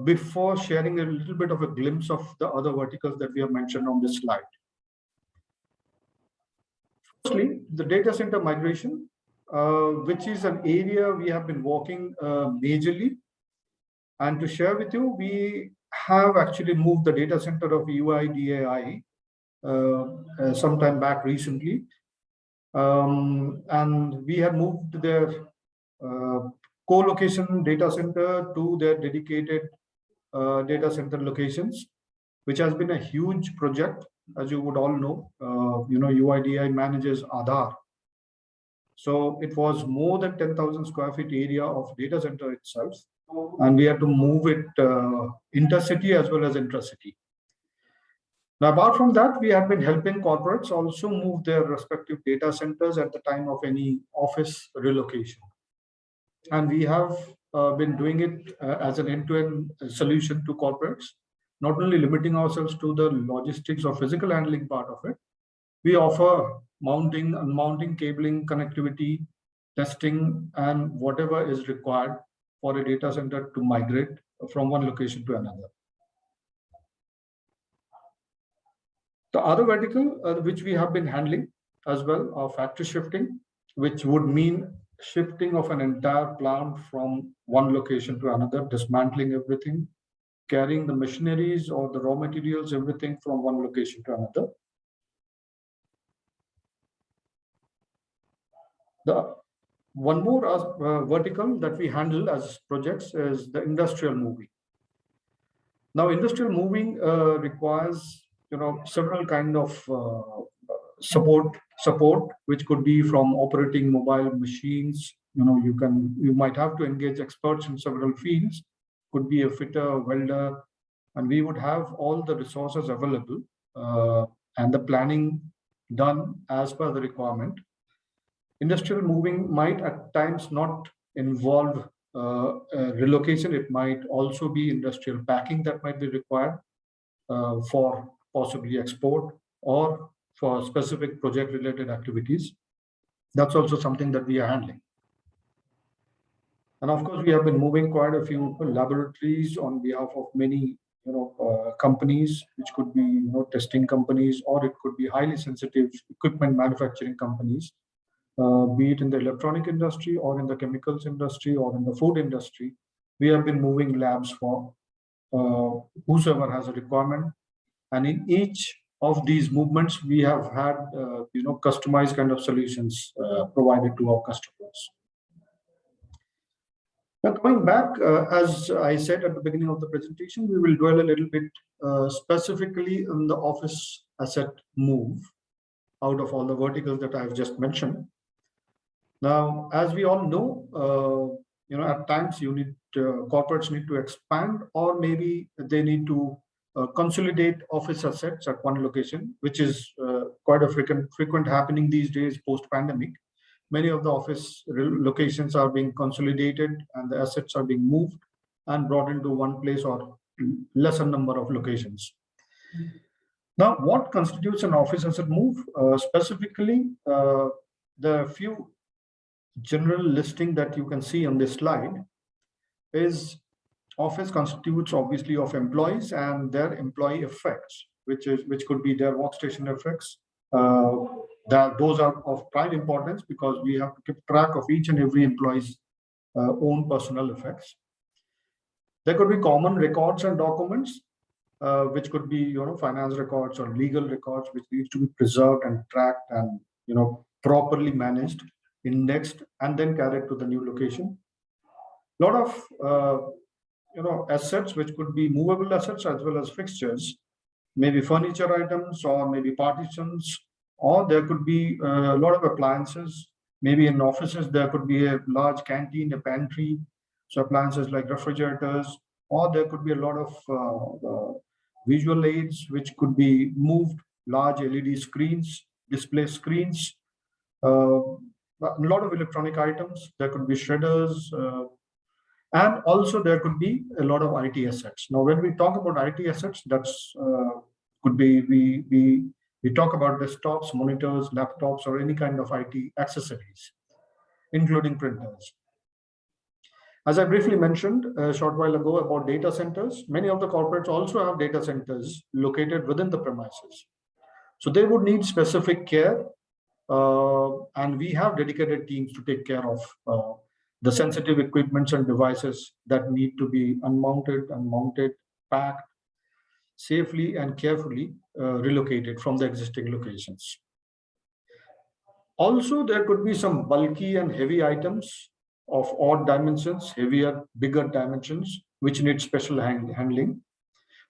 before sharing a little bit of a glimpse of the other verticals that we have mentioned on this slide. Firstly, the data center migration, which is an area we have been working majorly. And to share with you, we have actually moved the data center of UIDAI sometime back recently. And we have moved their co-location data center to their dedicated data center locations, which has been a huge project. As you would all know, UIDAI manages Aadhaar. So it was more than 10,000 square feet area of data center itself. And we had to move it intercity as well as intracity. Now, apart from that, we have been helping corporates also move their respective data centers at the time of any office relocation. And we have been doing it as an end-to-end solution to corporates, not only limiting ourselves to the logistics or physical handling part of it. We offer mounting, unmounting, cabling, connectivity, testing, and whatever is required for a data center to migrate from one location to another. The other vertical which we have been handling as well are factory shifting, which would mean shifting of an entire plant from one location to another, dismantling everything, carrying the machineries or the raw materials, everything from one location to another. The one more vertical that we handle as projects is the industrial moving. Now, industrial moving requires several kind of support, which could be from operating mobile machines. You might have to engage experts in several fields. Could be a fitter, a welder, and we would have all the resources available and the planning done as per the requirement. Industrial moving might at times not involve relocation. It might also be industrial packing that might be required for possibly export or for specific project related activities. That's also something that we are handling. And of course, we have been moving quite a few laboratories on behalf of many companies, which could be testing companies, or it could be highly sensitive equipment manufacturing companies, be it in the electronic industry or in the chemicals industry or in the food industry. We have been moving labs for whosoever has a requirement. And in each of these movements, we have had customized kind of solutions provided to our customers. Now, coming back, as I said at the beginning of the presentation, we will dwell a little bit specifically on the office asset move out of all the verticals that I have just mentioned. Now, as we all know, at times corporates need to expand, or maybe they need to consolidate office assets at one location, which is quite a frequent happening these days post-pandemic. Many of the office locations are being consolidated and the assets are being moved and brought into one place or lesser number of locations. Now, what constitutes an office asset move? Specifically, the few general listing that you can see on this slide is office constitutes obviously of employees and their employee effects, which could be their workstation effects. Those are of prime importance because we have to keep track of each and every employee's own personal effects. There could be common records and documents, which could be finance records or legal records, which needs to be preserved and tracked and properly managed, indexed, and then carried to the new location. A lot of assets, which could be movable assets as well as fixtures, maybe furniture items or maybe partitions, or there could be a lot of appliances. Maybe in offices, there could be a large canteen, a pantry, so appliances like refrigerators, or there could be a lot of visual aids, which could be moved, large LED screens, display screens, a lot of electronic items. There could be shredders, And also there could be a lot of IT assets. Now, when we talk about IT assets, that's could be we talk about desktops, monitors, laptops, or any kind of IT accessories, including printers. As I briefly mentioned a short while ago about data centers, many of the corporates also have data centers located within the premises. So they would need specific care, and we have dedicated teams to take care of the sensitive equipments and devices that need to be unmounted, packed, safely and carefully relocated from the existing locations. Also, there could be some bulky and heavy items of odd dimensions, heavier, bigger dimensions, which need special handling.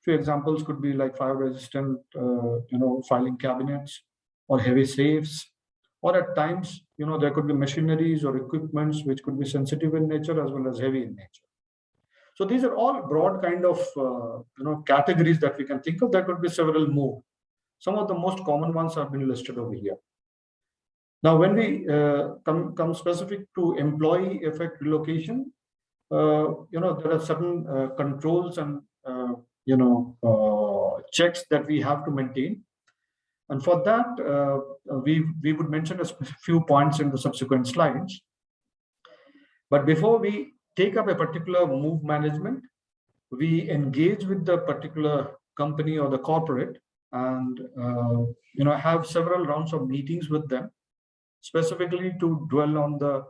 Few examples could be like fire-resistant, filing cabinets or heavy safes, or at times, there could be machineries or equipments which could be sensitive in nature as well as heavy in nature. So these are all broad kind of categories that we can think of. There could be several more. Some of the most common ones have been listed over here. Now, when we come specific to employee effect relocation, there are certain controls and checks that we have to maintain. And for that, we would mention a few points in the subsequent slides. But before we take up a particular move management, we engage with the particular company or the corporate and have several rounds of meetings with them, specifically to dwell on the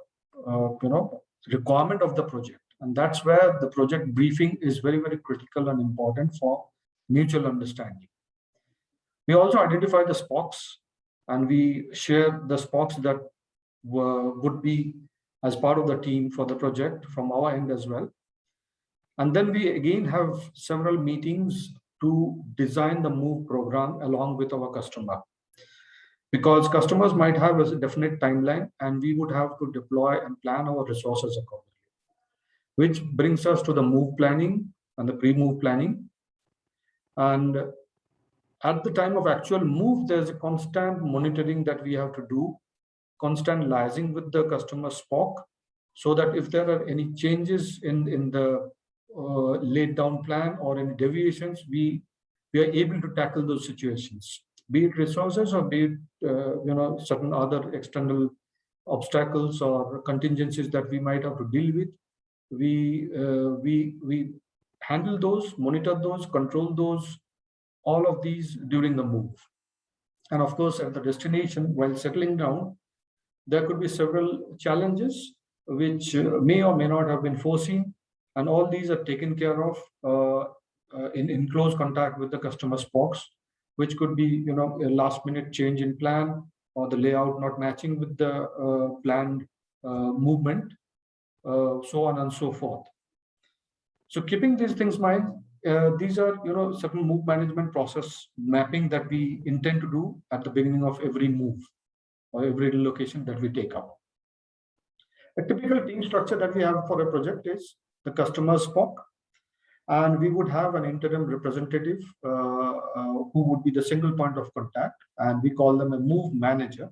requirement of the project. And that's where the project briefing is very, very critical and important for mutual understanding. We also identify the spokes, and we share the spokes that would be as part of the team for the project from our end as well. And then we again have several meetings to design the move program along with our customer, because customers might have a definite timeline and we would have to deploy and plan our resources accordingly, which brings us to the move planning and the pre-move planning. And at the time of actual move, there's a constant monitoring that we have to do, constant liaising with the customer spoke, so that if there are any changes in the laid down plan or any deviations, we are able to tackle those situations, be it resources or be it certain other external obstacles or contingencies that we might have to deal with. We handle those, monitor those, control those, all of these during the move. And of course, at the destination, while settling down, there could be several challenges which may or may not have been foreseen. And all these are taken care of in close contact with the customer spokes, which could be a last minute change in plan or the layout not matching with the planned movement, so on and so forth. So keeping these things in mind, these are certain move management process mapping that we intend to do at the beginning of every move or every relocation that we take up. A typical team structure that we have for a project is the customer spoke, and we would have an interim representative who would be the single point of contact, and we call them a move manager.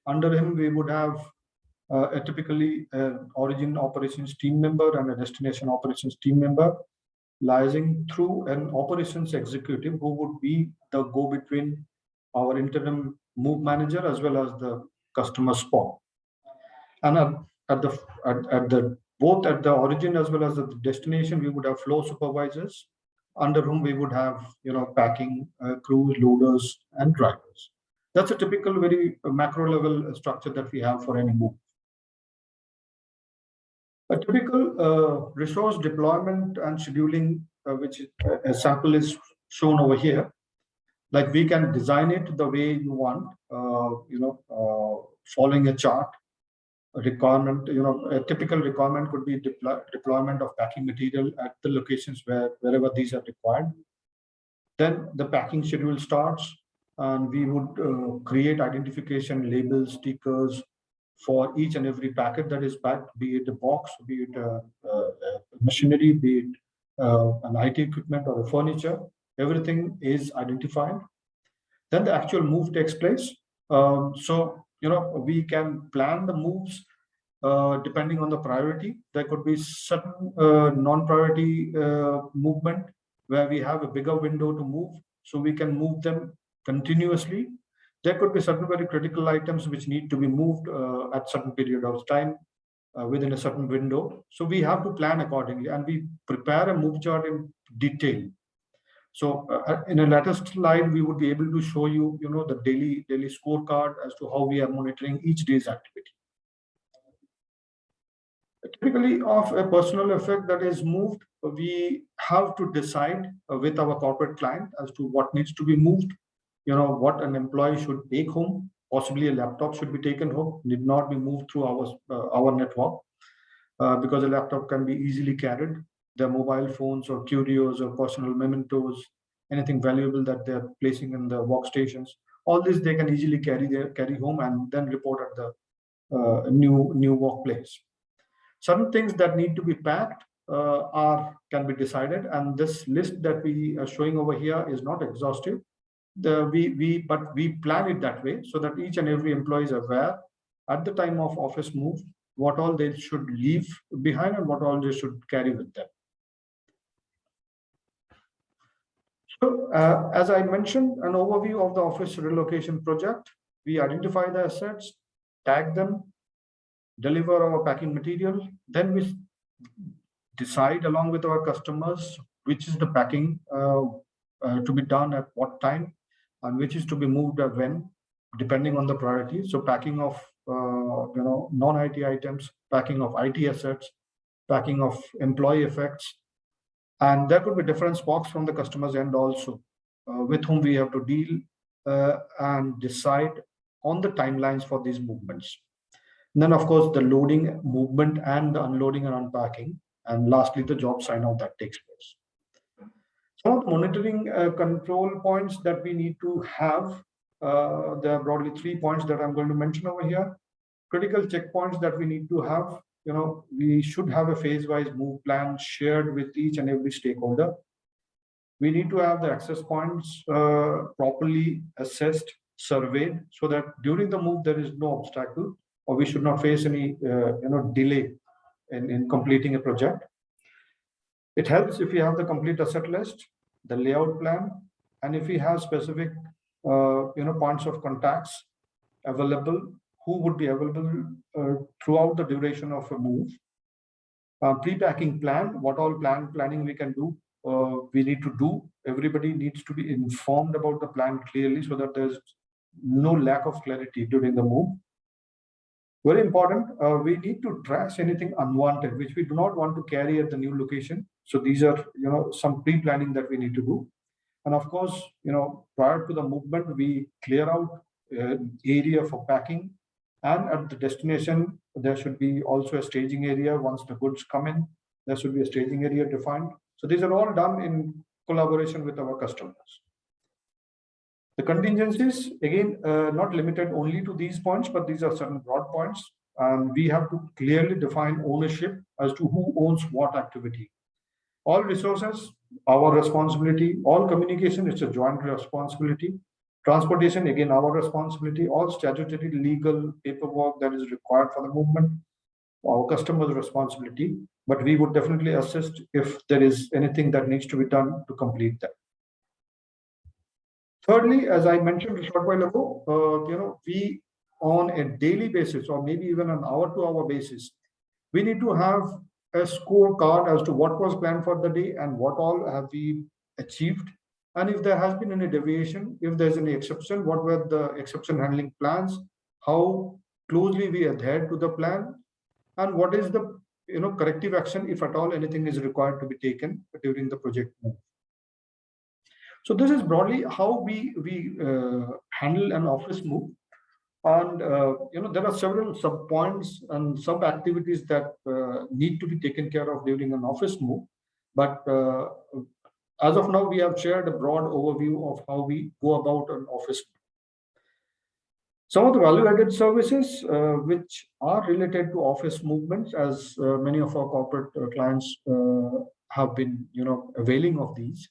Under him, we would have typically an origin operations team member and a destination operations team member, liaising through an operations executive who would be the go-between our interim move manager as well as the customer spoke. And both at the origin as well as at the destination, we would have flow supervisors under whom we would have packing crews, loaders, and drivers. That's a typical, very macro level structure that we have for any move. A typical resource deployment and scheduling, which a sample is shown over here. Like we can design it the way you want, following a chart. A requirement, a typical requirement could be deployment of packing material at the locations wherever these are required. Then the packing schedule starts, and we would create identification labels, stickers for each and every packet that is packed, be it a box, be it a machinery, be it an IT equipment or a furniture. Everything is identified. Then the actual move takes place. We can plan the moves depending on the priority. There could be certain non-priority movement where we have a bigger window to move, so we can move them continuously. There could be certain very critical items which need to be moved at certain period of time within a certain window. So we have to plan accordingly, and we prepare a move chart in detail. So in a later slide, we would be able to show you, the daily scorecard as to how we are monitoring each day's activity. Typically, of a personal effect that is moved, we have to decide with our corporate client as to what needs to be moved. What an employee should take home. Possibly a laptop should be taken home, need not be moved through our network, because a laptop can be easily carried. Their mobile phones or curios or personal mementos, anything valuable that they're placing in the workstations, all this they can easily carry home and then report at the new workplace. Certain things that need to be packed can be decided, and this list that we are showing over here is not exhaustive. But we plan it that way so that each and every employee is aware at the time of office move what all they should leave behind and what all they should carry with them. So as I mentioned, an overview of the office relocation project. We identify the assets, tag them, deliver our packing material, then we decide along with our customers which is the packing to be done at what time and which is to be moved at when, depending on the priority. So packing of non-IT items, packing of IT assets, packing of employee effects, and there could be different spokes from the customer's end also, with whom we have to deal and decide on the timelines for these movements. And then, of course, the loading, movement, and the unloading and unpacking, and lastly, the job sign-off that takes place. Some of the monitoring control points that we need to have, there are broadly 3 points that I'm going to mention over here. Critical checkpoints that we need to have. We should have a phase-wise move plan shared with each and every stakeholder. We need to have the access points properly assessed, surveyed, so that during the move there is no obstacle, or we should not face any delay in completing a project. It helps if we have the complete asset list, the layout plan, and if we have specific points of contacts available, who would be available throughout the duration of a move. Pre-packing plan, what all planning we can do, we need to do. Everybody needs to be informed about the plan clearly so that there's no lack of clarity during the move. Very important, we need to trash anything unwanted, which we do not want to carry at the new location. So these are, some pre-planning that we need to do. And of course, prior to the movement, we clear out area for packing. And at the destination, there should be also a staging area. Once the goods come in, there should be a staging area defined. So these are all done in collaboration with our customers. The contingencies, again, not limited only to these points, but these are certain broad points. And we have to clearly define ownership as to who owns what activity. All resources, our responsibility. All communication, it's a joint responsibility. Transportation, again, our responsibility. All statutory legal paperwork that is required for the movement, our customer's responsibility. But we would definitely assist if there is anything that needs to be done to complete that. Thirdly, as I mentioned a short while ago, we on a daily basis or maybe even an hour-to-hour basis, we need to have a scorecard as to what was planned for the day and what all have we achieved. And if there has been any deviation, if there's any exception, what were the exception handling plans, how closely we adhered to the plan, and what is the corrective action if at all anything is required to be taken during the project move. So this is broadly how we handle an office move. And there are several sub points and sub activities that need to be taken care of during an office move. But as of now, we have shared a broad overview of how we go about an office move. Some of the value-added services which are related to office movements, as many of our corporate clients have been availing of these.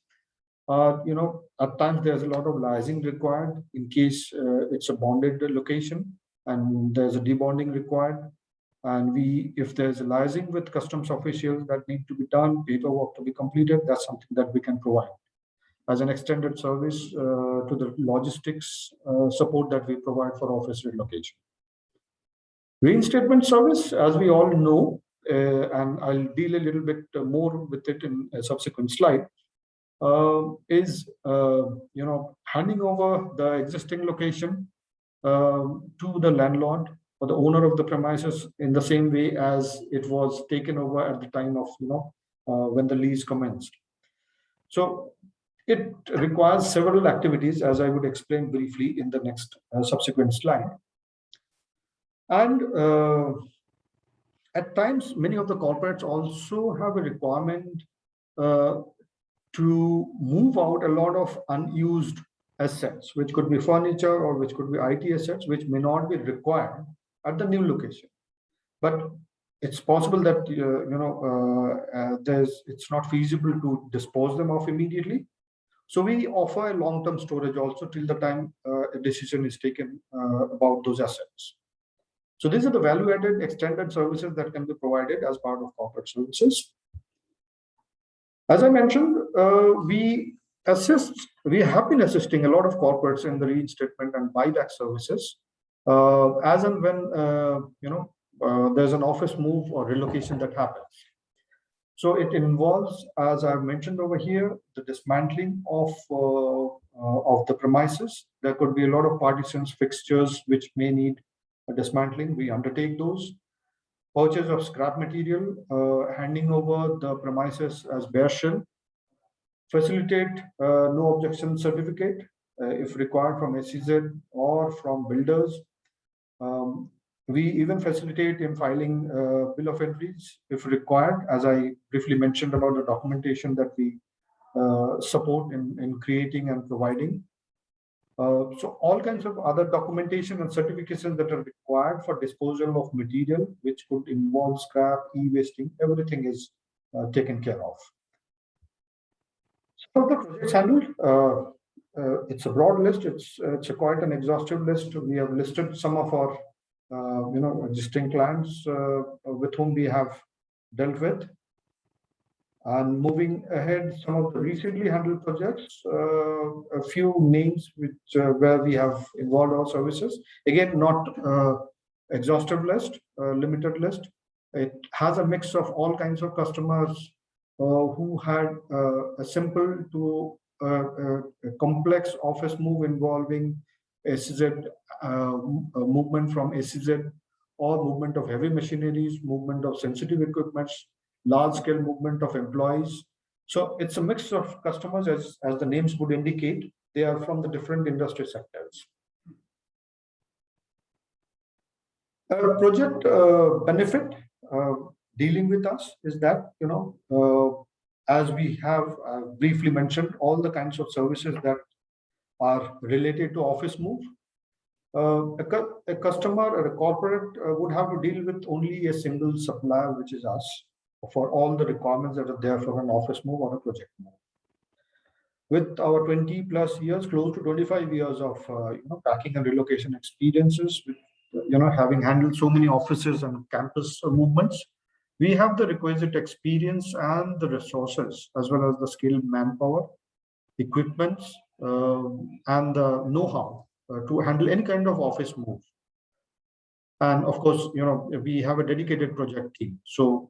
At times there's a lot of liaising required in case it's a bonded location and there's a debonding required. And if there's a liaising with customs officials that need to be done, paperwork to be completed, that's something that we can provide as an extended service to the logistics support that we provide for office relocation. Reinstatement service, as we all know, and I'll deal a little bit more with it in a subsequent slide, is handing over the existing location to the landlord or the owner of the premises in the same way as it was taken over at the time of when the lease commenced. So it requires several activities, as I would explain briefly in the next subsequent slide. And at times, many of the corporates also have a requirement to move out a lot of unused assets, which could be furniture or which could be IT assets, which may not be required at the new location. But it's possible that it's not feasible to dispose them off immediately. So we offer a long-term storage also till the time a decision is taken about those assets. So these are the value-added extended services that can be provided as part of corporate services. As I mentioned, we have been assisting a lot of corporates in the reinstatement and buyback services, as and when there's an office move or relocation that happens. So it involves, as I've mentioned over here, the dismantling of the premises. There could be a lot of partitions, fixtures which may need a dismantling. We undertake those. Purchase of scrap material, handing over the premises as bare shell. Facilitate no objection certificate if required from SEZ or from builders. We even facilitate in filing bill of entries if required, as I briefly mentioned about the documentation that we support in creating and providing. So all kinds of other documentation and certifications that are required for disposal of material, which could involve scrap, e-wasting, everything is taken care of. So the projects handled, it's a broad list. It's quite an exhaustive list. We have listed some of our existing clients with whom we have dealt with. And moving ahead, some of the recently handled projects, a few names which where we have involved our services. Again, not exhaustive list, limited list. It has a mix of all kinds of customers who had a simple to a complex office move involving SEZ, movement from SEZ, or movement of heavy machineries, movement of sensitive equipments, large-scale movement of employees. So it's a mix of customers, as the names would indicate. They are from the different industry sectors. Project benefit dealing with us is that, as we have briefly mentioned, all the kinds of services that are related to office move. A customer or a corporate would have to deal with only a single supplier, which is us, for all the requirements that are there for an office move or a project move. With our 20 plus years, close to 25 years of packing and relocation experiences, with having handled so many offices and campus movements, we have the requisite experience and the resources, as well as the skilled manpower, equipment, and the know-how to handle any kind of office move. And of course, we have a dedicated project team. So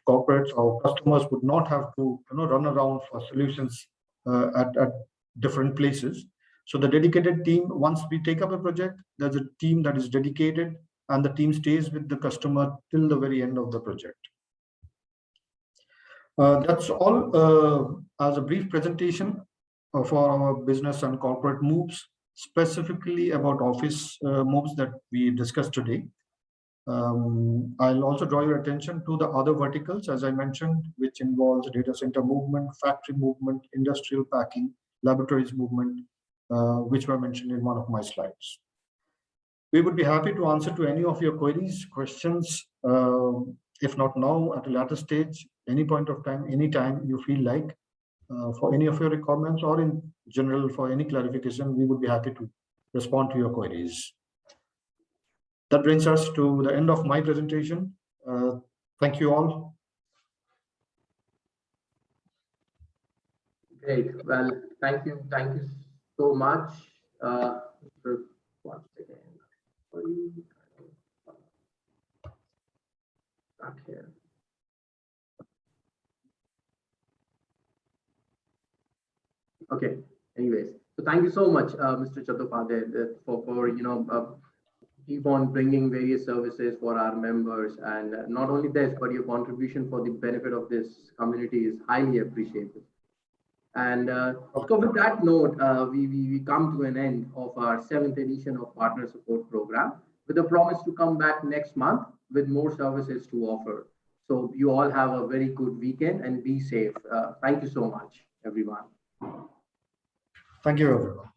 corporates or customers would not have to run around for solutions at different places. So the dedicated team, once we take up a project, there's a team that is dedicated, and the team stays with the customer till the very end of the project. That's all as a brief presentation for our business and corporate moves, specifically about office moves that we discussed today. I'll also draw your attention to the other verticals, as I mentioned, which involves data center movement, factory movement, industrial packing, laboratories movement, which were mentioned in one of my slides. We would be happy to answer to any of your queries, questions, if not now, at a later stage, any point of time, anytime you feel like, for any of your requirements or in general for any clarification, we would be happy to respond to your queries. That brings us to the end of my presentation. Thank you all. Great. Well, thank you so much. Once again, back here. Okay. Anyways, so thank you so much, Mr. Chattopadhyay, for keep on bringing various services for our members, and not only this, but your contribution for the benefit of this community is highly appreciated. And so with that note, we come to an end of our 7th edition of Partner Support Program, with a promise to come back next month with more services to offer. So you all have a very good weekend and be safe. Thank you so much, everyone. Thank you, everyone.